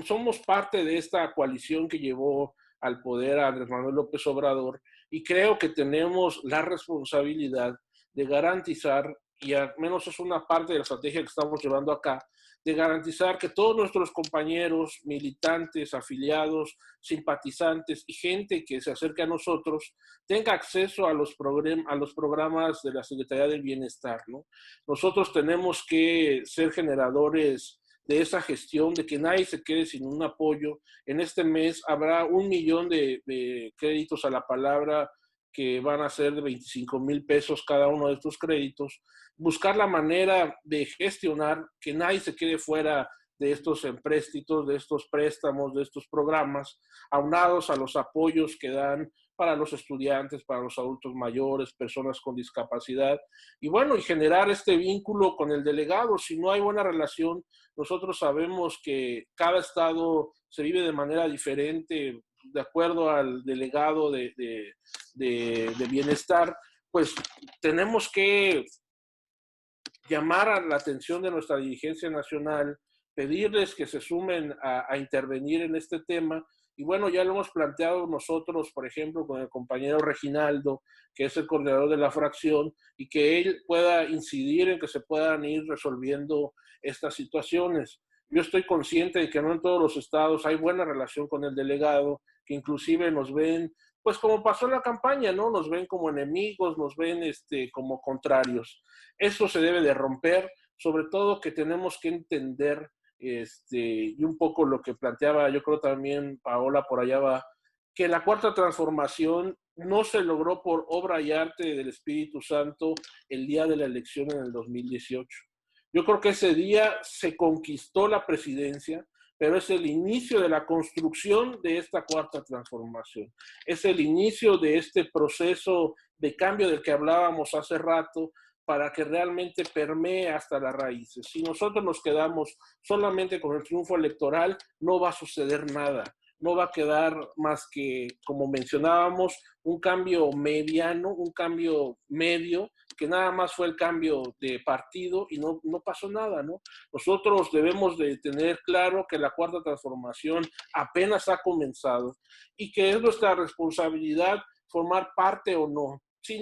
somos parte de esta coalición que llevó al poder a Andrés Manuel López Obrador y creo que tenemos la responsabilidad de garantizar, y al menos es una parte de la estrategia que estamos llevando acá, de garantizar que todos nuestros compañeros, militantes, afiliados, simpatizantes y gente que se acerque a nosotros tenga acceso a los programas de la Secretaría del Bienestar, ¿no? Nosotros tenemos que ser generadores de esa gestión, de que nadie se quede sin un apoyo. En este mes habrá 1 millón de créditos a la palabra que van a ser de 25,000 pesos cada uno de estos créditos. Buscar la manera de gestionar que nadie se quede fuera de estos empréstitos, de estos préstamos, de estos programas, aunados a los apoyos que dan para los estudiantes, para los adultos mayores, personas con discapacidad, y bueno, y generar este vínculo con el delegado. Si no hay buena relación, nosotros sabemos que cada estado se vive de manera diferente, de acuerdo al delegado de bienestar, pues tenemos que llamar a la atención de nuestra dirigencia nacional, pedirles que se sumen a intervenir en este tema. Y bueno, ya lo hemos planteado nosotros, por ejemplo, con el compañero Reginaldo, que es el coordinador de la fracción, y que él pueda incidir en que se puedan ir resolviendo estas situaciones. Yo estoy consciente de que no en todos los estados hay buena relación con el delegado, que inclusive nos ven, pues como pasó en la campaña, ¿no? Nos ven como enemigos, nos ven como contrarios. Eso se debe de romper, sobre todo que tenemos que entender, y un poco lo que planteaba, yo creo también Paola por allá va, que la cuarta transformación no se logró por obra y arte del Espíritu Santo el día de la elección en el 2018. Yo creo que ese día se conquistó la presidencia, pero es el inicio de la construcción de esta cuarta transformación. Es el inicio de este proceso de cambio del que hablábamos hace rato, para que realmente permee hasta las raíces. Si nosotros nos quedamos solamente con el triunfo electoral, no va a suceder nada. No va a quedar más que, como mencionábamos, un cambio mediano, un cambio medio, que nada más fue el cambio de partido y no pasó nada, ¿no? Nosotros debemos de tener claro que la cuarta transformación apenas ha comenzado y que es nuestra responsabilidad formar parte o no. Si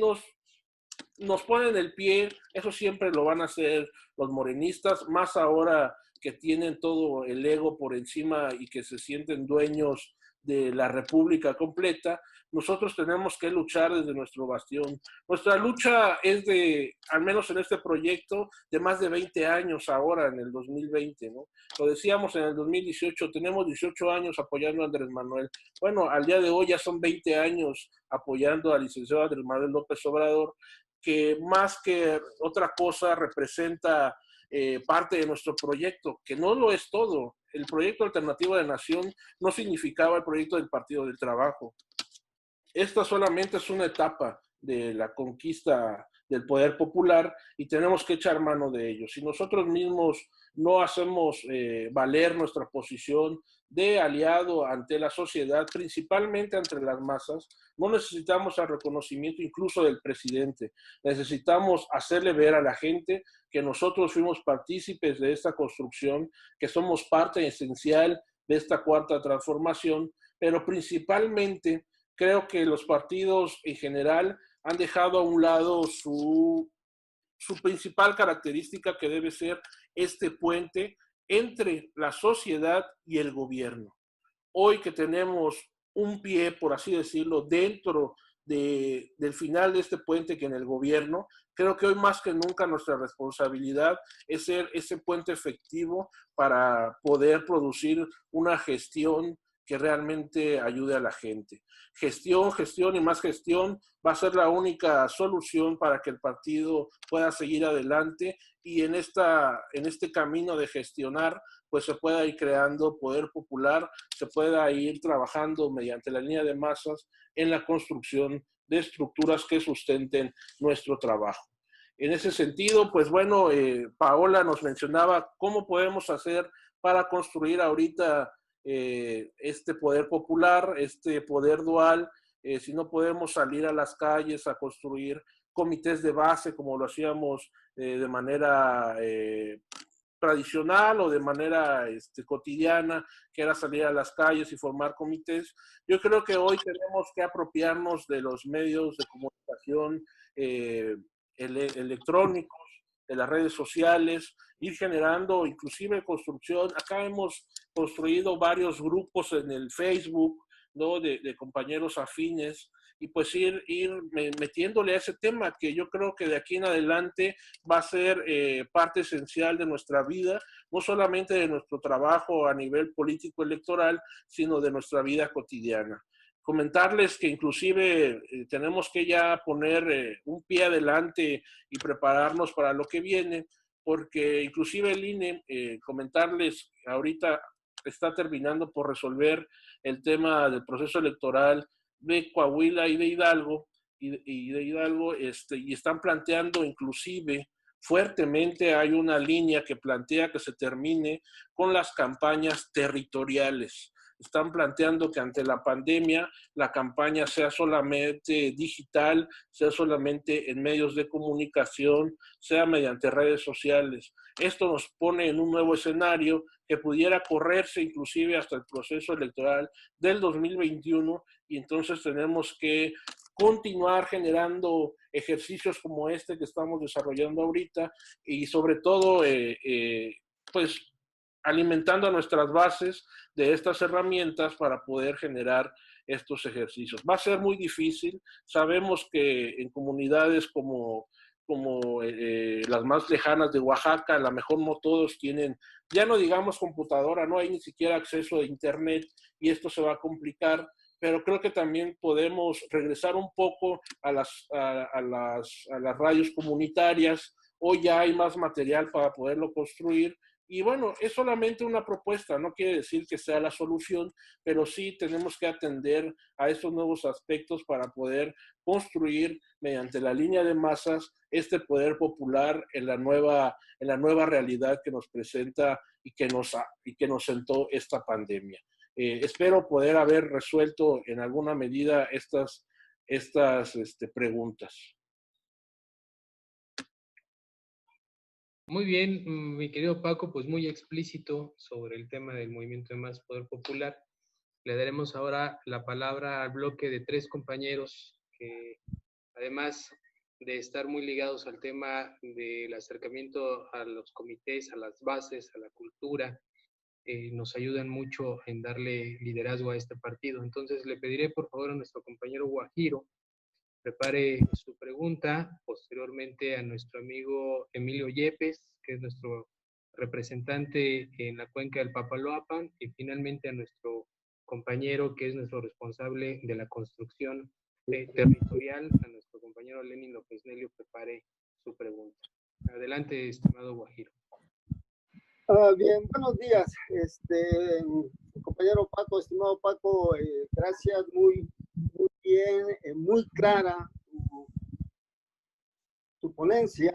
nos ponen el pie, eso siempre lo van a hacer los morenistas, más ahora que tienen todo el ego por encima y que se sienten dueños de la república completa. Nosotros tenemos que luchar desde nuestro bastión. Nuestra lucha es de, al menos en este proyecto, de más de 20 años ahora en el 2020, ¿no? Lo decíamos en el 2018, tenemos 18 años apoyando a Andrés Manuel. Bueno, al día de hoy ya son 20 años apoyando al licenciado Andrés Manuel López Obrador, que más que otra cosa representa parte de nuestro proyecto, que no lo es todo. El proyecto alternativo de nación no significaba el proyecto del Partido del Trabajo. Esta solamente es una etapa de la conquista del poder popular y tenemos que echar mano de ello. Si nosotros mismos no hacemos valer nuestra posición de aliado ante la sociedad, principalmente entre las masas, no necesitamos el reconocimiento incluso del presidente. Necesitamos hacerle ver a la gente que nosotros fuimos partícipes de esta construcción, que somos parte esencial de esta cuarta transformación, pero principalmente creo que los partidos en general han dejado a un lado su principal característica, que debe ser este puente entre la sociedad y el gobierno. Hoy que tenemos un pie, por así decirlo, dentro del final de este puente que en el gobierno, creo que hoy más que nunca nuestra responsabilidad es ser ese puente efectivo para poder producir una gestión que realmente ayude a la gente. Gestión y más gestión va a ser la única solución para que el partido pueda seguir adelante y en este camino de gestionar, pues se pueda ir creando poder popular, se pueda ir trabajando mediante la línea de masas en la construcción de estructuras que sustenten nuestro trabajo. En ese sentido, pues bueno, Paola nos mencionaba cómo podemos hacer para construir ahorita este poder popular, este poder dual, si no podemos salir a las calles a construir comités de base como lo hacíamos de manera tradicional o de manera cotidiana, que era salir a las calles y formar comités. Yo creo que hoy tenemos que apropiarnos de los medios de comunicación electrónicos, de las redes sociales, ir generando inclusive construcción. Acá hemos construido varios grupos en el Facebook, ¿no? de compañeros afines, y pues ir metiéndole a ese tema que yo creo que de aquí en adelante va a ser parte esencial de nuestra vida, no solamente de nuestro trabajo a nivel político electoral, sino de nuestra vida cotidiana. Comentarles que inclusive tenemos que ya poner un pie adelante y prepararnos para lo que viene, porque inclusive el INE, comentarles, ahorita está terminando por resolver el tema del proceso electoral de Coahuila y de Hidalgo, y están planteando inclusive fuertemente, hay una línea que plantea que se termine con las campañas territoriales. están planteando que ante la pandemia la campaña sea solamente digital, sea solamente en medios de comunicación, sea mediante redes sociales. Esto nos pone en un nuevo escenario que pudiera correrse inclusive hasta el proceso electoral del 2021, y entonces tenemos que continuar generando ejercicios como este que estamos desarrollando ahorita, y sobre todo pues alimentando a nuestras bases de estas herramientas para poder generar estos ejercicios. Va a ser muy difícil. Sabemos que en comunidades como las más lejanas de Oaxaca, a lo mejor no todos tienen, ya no digamos computadora, no hay ni siquiera acceso a internet, y esto se va a complicar, pero creo que también podemos regresar un poco a las radios comunitarias. Hoy ya hay más material para poderlo construir. Y bueno, es solamente una propuesta, no quiere decir que sea la solución, pero sí tenemos que atender a estos nuevos aspectos para poder construir mediante la línea de masas este poder popular en la nueva realidad que nos presenta y que nos sentó esta pandemia. Espero poder haber resuelto en alguna medida estas preguntas. Muy bien, mi querido Paco, pues muy explícito sobre el tema del movimiento de Más Poder Popular. Le daremos ahora la palabra al bloque de 3 compañeros que, además de estar muy ligados al tema del acercamiento a los comités, a las bases, a la cultura, nos ayudan mucho en darle liderazgo a este partido. Entonces le pediré por favor a nuestro compañero Guajiro prepare su pregunta, posteriormente a nuestro amigo Emilio Yepes, que es nuestro representante en la cuenca del Papaloapan, y finalmente a nuestro compañero que es nuestro responsable de la construcción territorial, a nuestro compañero Lenin López Nelio, prepare su pregunta. Adelante, estimado Guajiro. Bien, buenos días, compañero Paco, estimado Paco, gracias, muy bien, muy clara tu ponencia.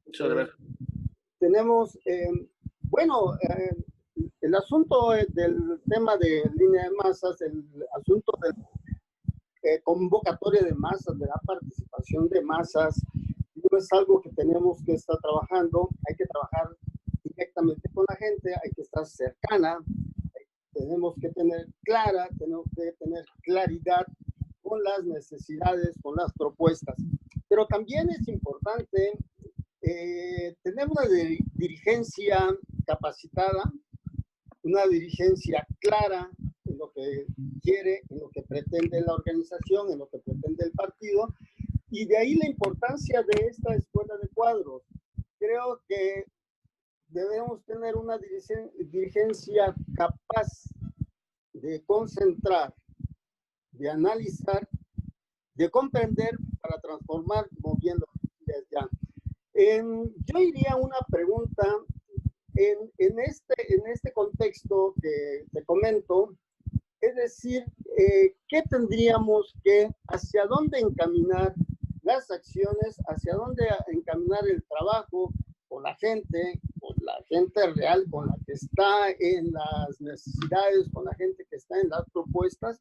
Muchas gracias. Tenemos, el asunto del tema de línea de masas, el asunto de convocatoria de masas, de la participación de masas, no es algo que tenemos que estar trabajando, hay que trabajar directamente con la gente, hay que estar cercana, tenemos que tener claridad con las necesidades, con las propuestas. Pero también es importante tener una dirigencia capacitada, una dirigencia clara en lo que quiere, en lo que pretende la organización, en lo que pretende el partido, y de ahí la importancia de esta escuela de cuadros. Creo que debemos tener una dirigencia capaz de concentrar, de analizar, de comprender para transformar, como bien lo decías ya. Yo iría a una pregunta en este contexto que te comento, es decir, ¿qué tendríamos hacia dónde encaminar las acciones, hacia dónde encaminar el trabajo con la gente real, con la que está en las necesidades, con la gente que está en las propuestas,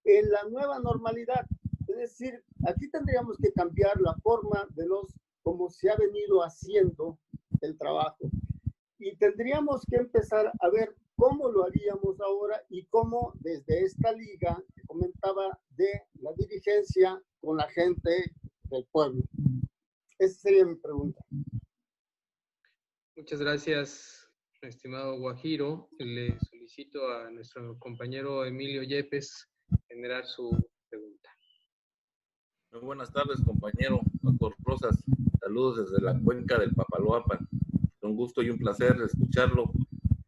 en la nueva normalidad? Es decir, aquí tendríamos que cambiar la forma como se ha venido haciendo el trabajo. Y tendríamos que empezar a ver cómo lo haríamos ahora y cómo desde esta liga que comentaba de la dirigencia con la gente del pueblo. Esa sería mi pregunta. Muchas gracias, estimado Guajiro. Le solicito a nuestro compañero Emilio Yepes generar su pregunta. Muy buenas tardes, compañero Paco Rosas. Saludos desde la cuenca del Papaloapan. Un gusto y un placer escucharlo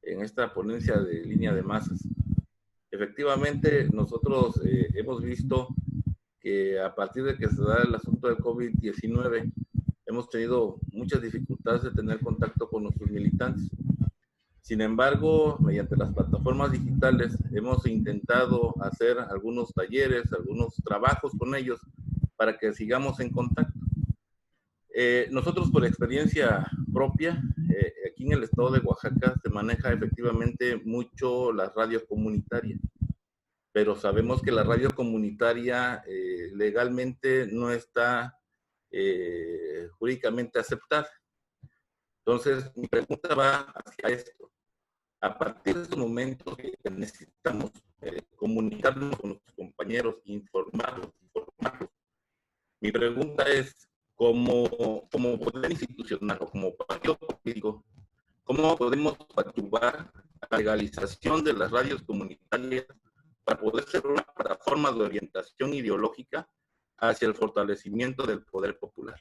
en esta ponencia de línea de masas. Efectivamente, nosotros hemos visto que a partir de que se da el asunto del COVID-19, hemos tenido muchas dificultades de tener contacto con nuestros militantes. Sin embargo, mediante las plataformas digitales, hemos intentado hacer algunos talleres, algunos trabajos con ellos para que sigamos en contacto. Nosotros, por experiencia propia, aquí en el estado de Oaxaca se maneja efectivamente mucho las radios comunitarias, pero sabemos que la radio comunitaria legalmente no está jurídicamente aceptada. Entonces, mi pregunta va hacia esto. A partir de estos momentos que necesitamos comunicarnos con nuestros compañeros, informarlos. Mi pregunta es, como poder institucional o como partido político, ¿cómo podemos ayudar a la legalización de las radios comunitarias para poder ser una plataforma de orientación ideológica hacia el fortalecimiento del poder popular?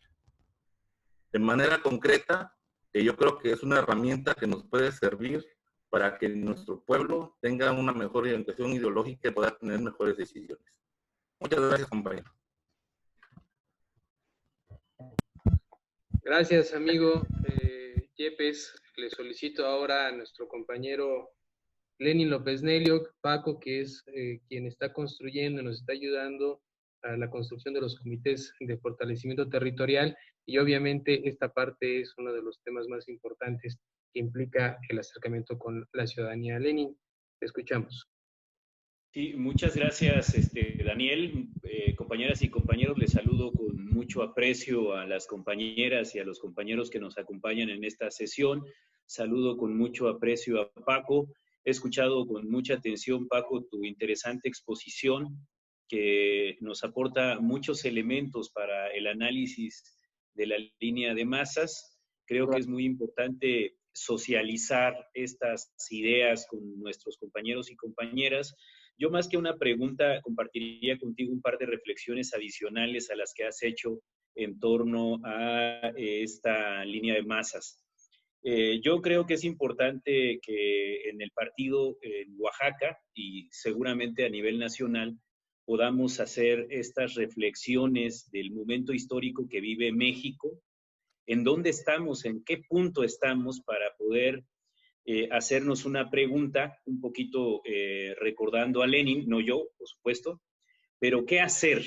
De manera concreta, que yo creo que es una herramienta que nos puede servir para que nuestro pueblo tenga una mejor orientación ideológica y pueda tener mejores decisiones. Muchas gracias, compañero. Gracias, amigo Yepes. Le solicito ahora a nuestro compañero Lenin López Nelio, Paco, que es quien está construyendo, nos está ayudando a la construcción de los comités de fortalecimiento territorial, y obviamente esta parte es uno de los temas más importantes que implica el acercamiento con la ciudadanía. Lenin, te escuchamos. Sí, muchas gracias, Daniel. Compañeras y compañeros, les saludo con mucho aprecio a las compañeras y a los compañeros que nos acompañan en esta sesión. Saludo con mucho aprecio a Paco. He escuchado con mucha atención, Paco, tu interesante exposición que nos aporta muchos elementos para el análisis de la línea de masas. Creo que es muy importante socializar estas ideas con nuestros compañeros y compañeras. Yo, más que una pregunta, compartiría contigo un par de reflexiones adicionales a las que has hecho en torno a esta línea de masas. Yo creo que es importante que en el partido en Oaxaca y seguramente a nivel nacional podamos hacer estas reflexiones del momento histórico que vive México, en dónde estamos, en qué punto estamos, para poder hacernos una pregunta, un poquito recordando a Lenin, no yo, por supuesto, pero ¿qué hacer?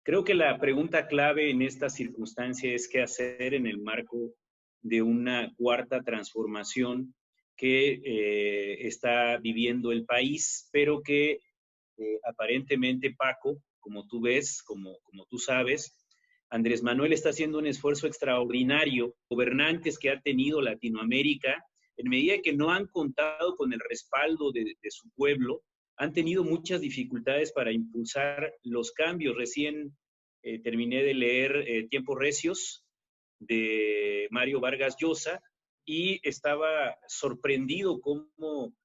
Creo que la pregunta clave en esta circunstancia es qué hacer en el marco de una cuarta transformación que está viviendo el país, pero que aparentemente, Paco, como tú ves, como tú sabes, Andrés Manuel está haciendo un esfuerzo extraordinario. Gobernantes que ha tenido Latinoamérica, en medida que no han contado con el respaldo de su pueblo, han tenido muchas dificultades para impulsar los cambios. Recién terminé de leer Tiempos Recios de Mario Vargas Llosa y estaba sorprendido cómo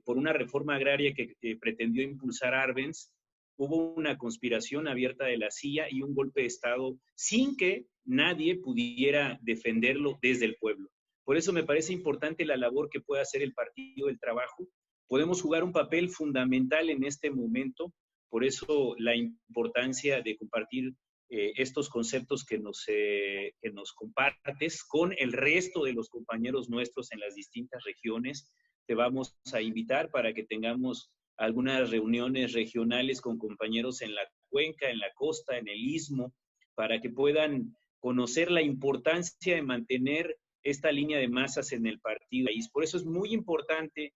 por una reforma agraria que pretendió impulsar Arbenz, hubo una conspiración abierta de la CIA y un golpe de Estado sin que nadie pudiera defenderlo desde el pueblo. Por eso me parece importante la labor que puede hacer el Partido del Trabajo. Podemos jugar un papel fundamental en este momento, por eso la importancia de compartir estos conceptos que nos compartes con el resto de los compañeros nuestros en las distintas regiones. Te vamos a invitar para que tengamos algunas reuniones regionales con compañeros en la cuenca, en la costa, en el istmo, para que puedan conocer la importancia de mantener esta línea de masas en el partido. Por eso es muy importante,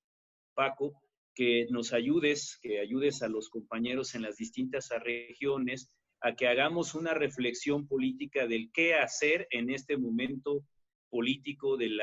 Paco, que nos ayudes, que ayudes a los compañeros en las distintas regiones a que hagamos una reflexión política del qué hacer en este momento político del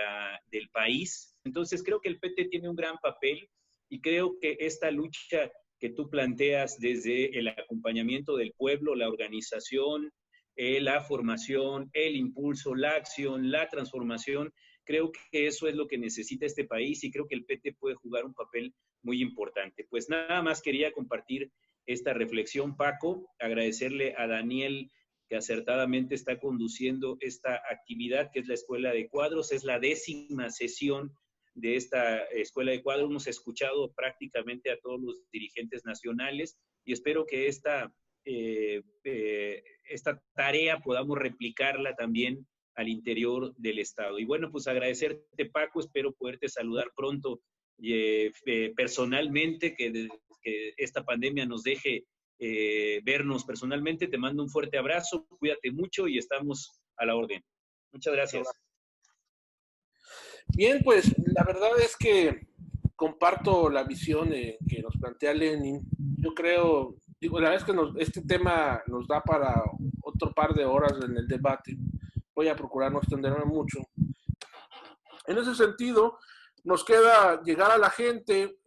país. Entonces creo que el PT tiene un gran papel y creo que esta lucha que tú planteas desde el acompañamiento del pueblo, la organización, la formación, el impulso, la acción, la transformación, creo que eso es lo que necesita este país y creo que el PT puede jugar un papel muy importante. Pues nada más quería compartir esta reflexión, Paco, agradecerle a Daniel que acertadamente está conduciendo esta actividad que es la Escuela de Cuadros, es la 10ª sesión de esta Escuela de Cuadros. Hemos escuchado prácticamente a todos los dirigentes nacionales y espero que esta tarea podamos replicarla también al interior del Estado. Y bueno, pues agradecerte, Paco, espero poderte saludar pronto personalmente, que esta pandemia nos deje vernos personalmente. Te mando un fuerte abrazo, cuídate mucho y estamos a la orden. Muchas gracias. Bien, pues la verdad es que comparto la visión que nos plantea Lenin. Yo creo, digo, la verdad es que este tema nos da para otro par de horas en el debate. Voy a procurar no extenderme mucho. En ese sentido, nos queda llegar a la gente,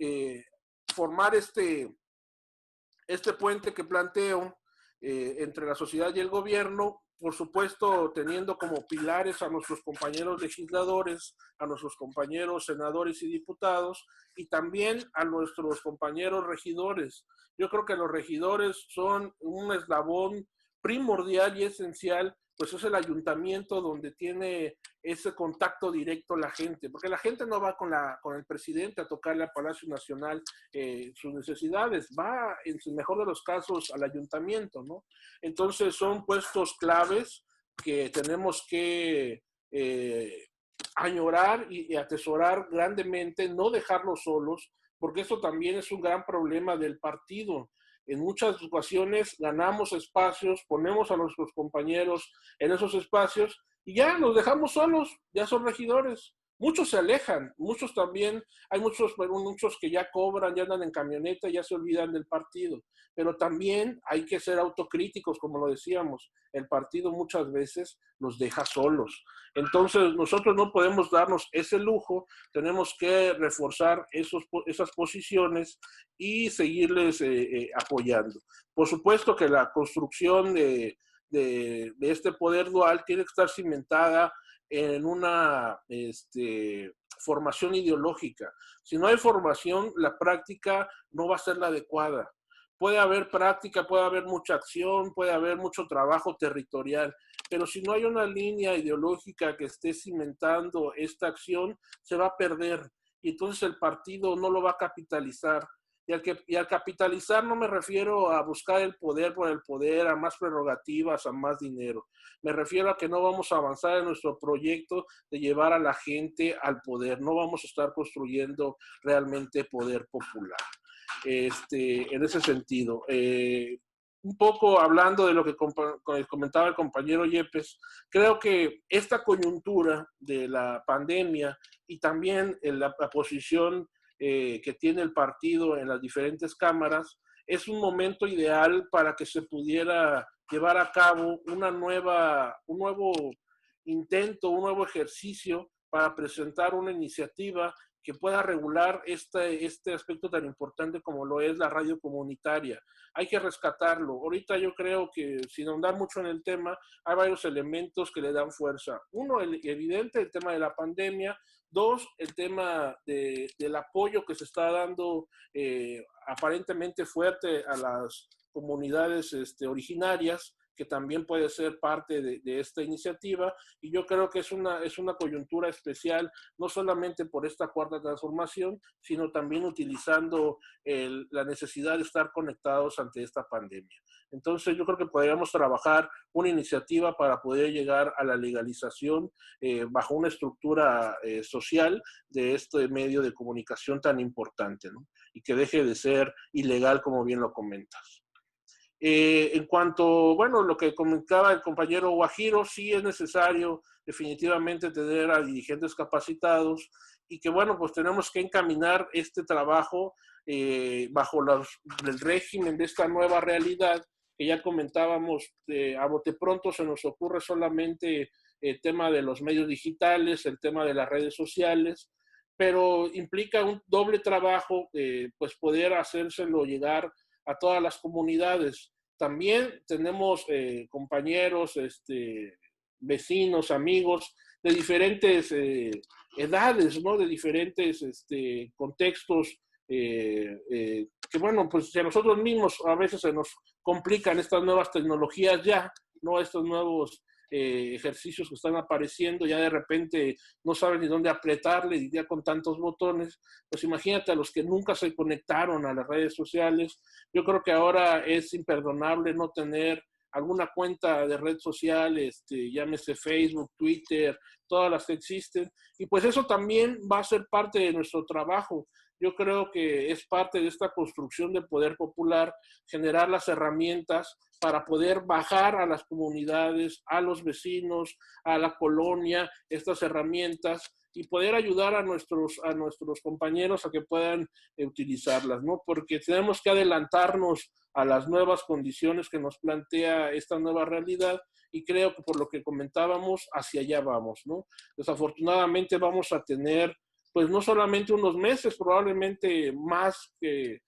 formar este puente que planteo entre la sociedad y el gobierno, por supuesto teniendo como pilares a nuestros compañeros legisladores, a nuestros compañeros senadores y diputados, y también a nuestros compañeros regidores. Yo creo que los regidores son un eslabón primordial y esencial, pues es el ayuntamiento donde tiene ese contacto directo la gente, porque la gente no va con el presidente a tocarle al Palacio Nacional sus necesidades, va en el mejor de los casos al ayuntamiento, ¿no? Entonces son puestos claves que tenemos que añorar y atesorar grandemente, no dejarlos solos, porque esto también es un gran problema del partido. En muchas ocasiones ganamos espacios, ponemos a nuestros compañeros en esos espacios y ya los dejamos solos, ya son regidores. Muchos se alejan, muchos también, hay muchos que ya cobran, ya andan en camioneta, ya se olvidan del partido. Pero también hay que ser autocríticos, como lo decíamos. El partido muchas veces los deja solos. Entonces, nosotros no podemos darnos ese lujo, tenemos que reforzar esas posiciones y seguirles apoyando. Por supuesto que la construcción de este poder dual tiene que estar cimentada en una formación ideológica. Si no hay formación, la práctica no va a ser la adecuada. Puede haber práctica, puede haber mucha acción, puede haber mucho trabajo territorial, pero si no hay una línea ideológica que esté cimentando esta acción, se va a perder y entonces el partido no lo va a capitalizar. Y al capitalizar no me refiero a buscar el poder por el poder, a más prerrogativas, a más dinero. Me refiero a que no vamos a avanzar en nuestro proyecto de llevar a la gente al poder. No vamos a estar construyendo realmente poder popular. En ese sentido. Un poco hablando de lo que comentaba el compañero Yepes, creo que esta coyuntura de la pandemia y también la posición que tiene el partido en las diferentes cámaras, es un momento ideal para que se pudiera llevar a cabo un nuevo intento, un nuevo ejercicio para presentar una iniciativa que pueda regular este aspecto tan importante como lo es la radio comunitaria. Hay que rescatarlo. Ahorita yo creo que, sin ahondar mucho en el tema, hay varios elementos que le dan fuerza. Uno, evidente, el tema de la pandemia. Dos, el tema del apoyo que se está dando aparentemente fuerte a las comunidades originarias, que también puede ser parte de esta iniciativa, y yo creo que es una coyuntura especial, no solamente por esta cuarta transformación, sino también utilizando la necesidad de estar conectados ante esta pandemia. Entonces yo creo que podríamos trabajar una iniciativa para poder llegar a la legalización bajo una estructura social de este medio de comunicación tan importante, ¿no? Y que deje de ser ilegal, como bien lo comentas. En cuanto, bueno, lo que comentaba el compañero Guajiro, sí es necesario definitivamente tener a dirigentes capacitados y que, bueno, pues tenemos que encaminar este trabajo bajo el régimen de esta nueva realidad que ya comentábamos. A bote pronto se nos ocurre solamente el tema de los medios digitales, el tema de las redes sociales, pero implica un doble trabajo, pues poder hacérselo llegar a todas las comunidades. También tenemos compañeros, vecinos, amigos de diferentes edades, ¿no? De diferentes contextos, que bueno, pues si a nosotros mismos a veces se nos complican estas nuevas tecnologías ya, ¿no? Estos nuevos ejercicios que están apareciendo, ya de repente no saben ni dónde apretarle ya con tantos botones. Pues imagínate a los que nunca se conectaron a las redes sociales. Yo creo que ahora es imperdonable no tener alguna cuenta de red social, llámese Facebook, Twitter, todas las que existen, y pues eso también va a ser parte de nuestro trabajo. Yo creo que es parte de esta construcción de poder popular, generar las herramientas para poder bajar a las comunidades, a los vecinos, a la colonia, estas herramientas, y poder ayudar a nuestros compañeros a que puedan utilizarlas, ¿no? Porque tenemos que adelantarnos a las nuevas condiciones que nos plantea esta nueva realidad, y creo que por lo que comentábamos, hacia allá vamos, ¿no? Desafortunadamente vamos a tener, pues no solamente unos meses, probablemente más que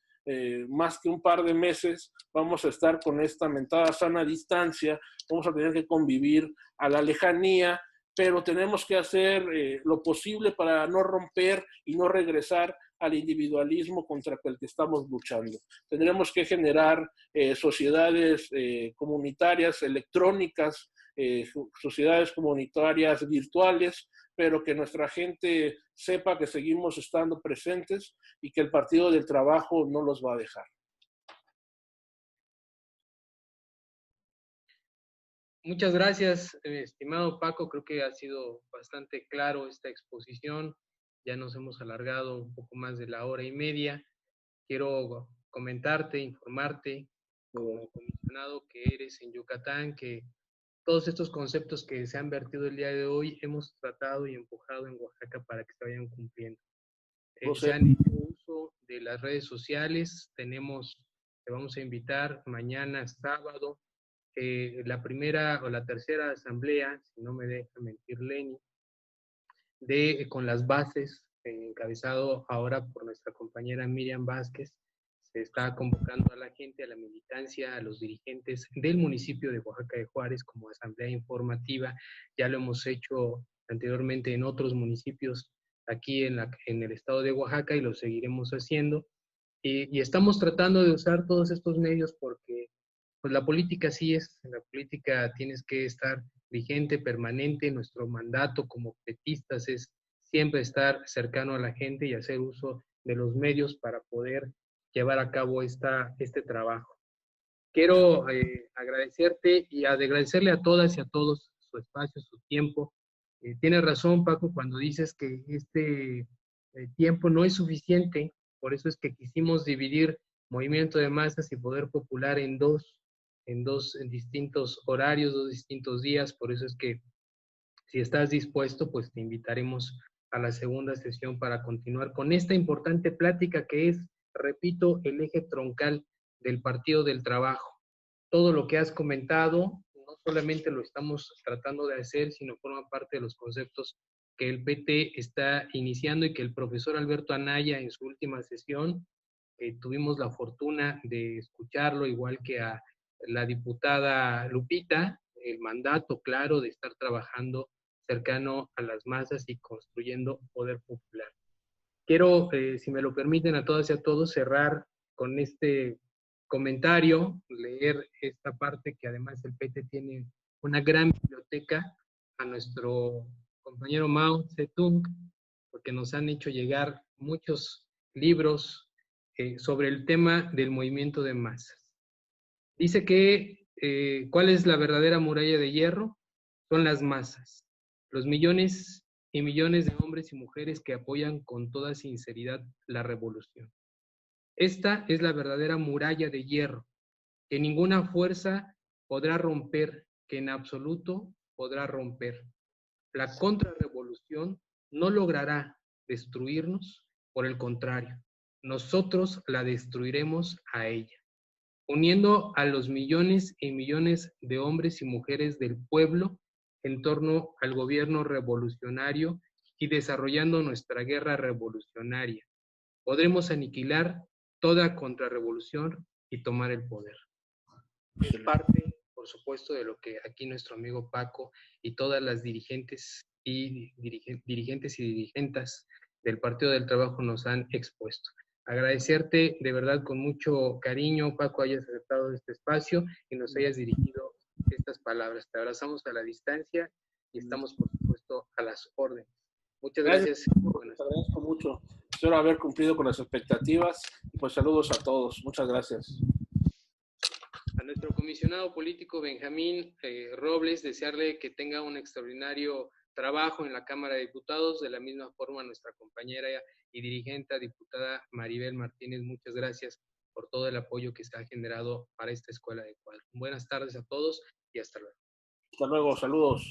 un par de meses, vamos a estar con esta mentada sana distancia, vamos a tener que convivir a la lejanía, pero tenemos que hacer lo posible para no romper y no regresar al individualismo contra el que estamos luchando. Tendremos que generar sociedades comunitarias electrónicas, sociedades comunitarias virtuales, pero que nuestra gente sepa que seguimos estando presentes y que el Partido del Trabajo no los va a dejar. Muchas gracias, estimado Paco. Creo que ha sido bastante claro esta exposición. Ya nos hemos alargado un poco más de la hora y media. Quiero comentarte, informarte, como comisionado que eres en Yucatán, que todos estos conceptos que se han vertido el día de hoy hemos tratado y empujado en Oaxaca para que se vayan cumpliendo. Se han hecho uso de las redes sociales. Te vamos a invitar mañana sábado, la primera o la tercera asamblea, si no me deja mentir Lenny, con las bases, encabezado ahora por nuestra compañera Miriam Vázquez. Se está convocando a la gente, a la militancia, a los dirigentes del municipio de Oaxaca de Juárez como asamblea informativa. Ya lo hemos hecho anteriormente en otros municipios aquí en el estado de Oaxaca, y lo seguiremos haciendo. Y estamos tratando de usar todos estos medios porque pues la política así es. En la política tienes que estar vigente, permanente. Nuestro mandato como petistas es siempre estar cercano a la gente y hacer uso de los medios para poder llevar a cabo este trabajo. Quiero agradecerte y agradecerle a todas y a todos su espacio, su tiempo. Tienes razón, Paco, cuando dices que este tiempo no es suficiente. Por eso es que quisimos dividir Movimiento de Masas y Poder Popular en distintos horarios, 2 distintos días. Por eso es que, si estás dispuesto, pues te invitaremos a la segunda sesión para continuar con esta importante plática que es, repito, el eje troncal del Partido del Trabajo. Todo lo que has comentado, no solamente lo estamos tratando de hacer, sino forma parte de los conceptos que el PT está iniciando y que el profesor Alberto Anaya en su última sesión, tuvimos la fortuna de escucharlo, igual que a la diputada Lupita, el mandato claro de estar trabajando cercano a las masas y construyendo poder popular. Quiero, si me lo permiten a todas y a todos, cerrar con este comentario, leer esta parte que además el PT tiene una gran biblioteca, a nuestro compañero Mao Zedong, porque nos han hecho llegar muchos libros sobre el tema del movimiento de masas. Dice que, ¿cuál es la verdadera muralla de hierro? Son las masas, los millones y millones de hombres y mujeres que apoyan con toda sinceridad la revolución. Esta es la verdadera muralla de hierro, que ninguna fuerza podrá romper, que en absoluto podrá romper. La contrarrevolución no logrará destruirnos, por el contrario, nosotros la destruiremos a ella, uniendo a los millones y millones de hombres y mujeres del pueblo en torno al gobierno revolucionario y desarrollando nuestra guerra revolucionaria. Podremos aniquilar toda contrarrevolución y tomar el poder. Es parte, por supuesto, de lo que aquí nuestro amigo Paco y todas las dirigentes y dirigentas del Partido del Trabajo nos han expuesto. Agradecerte de verdad con mucho cariño, Paco, hayas aceptado este espacio y nos hayas dirigido estas palabras. Te abrazamos a la distancia y estamos, por supuesto, a las órdenes. Muchas gracias. Te agradezco mucho. Espero haber cumplido con las expectativas y pues saludos a todos. Muchas gracias. A nuestro comisionado político Benjamín Robles, desearle que tenga un extraordinario trabajo en la Cámara de Diputados. De la misma forma, nuestra compañera y dirigente, diputada Maribel Martínez, muchas gracias por todo el apoyo que se ha generado para esta escuela de cuadros. Buenas tardes a todos y hasta luego. Hasta luego, saludos.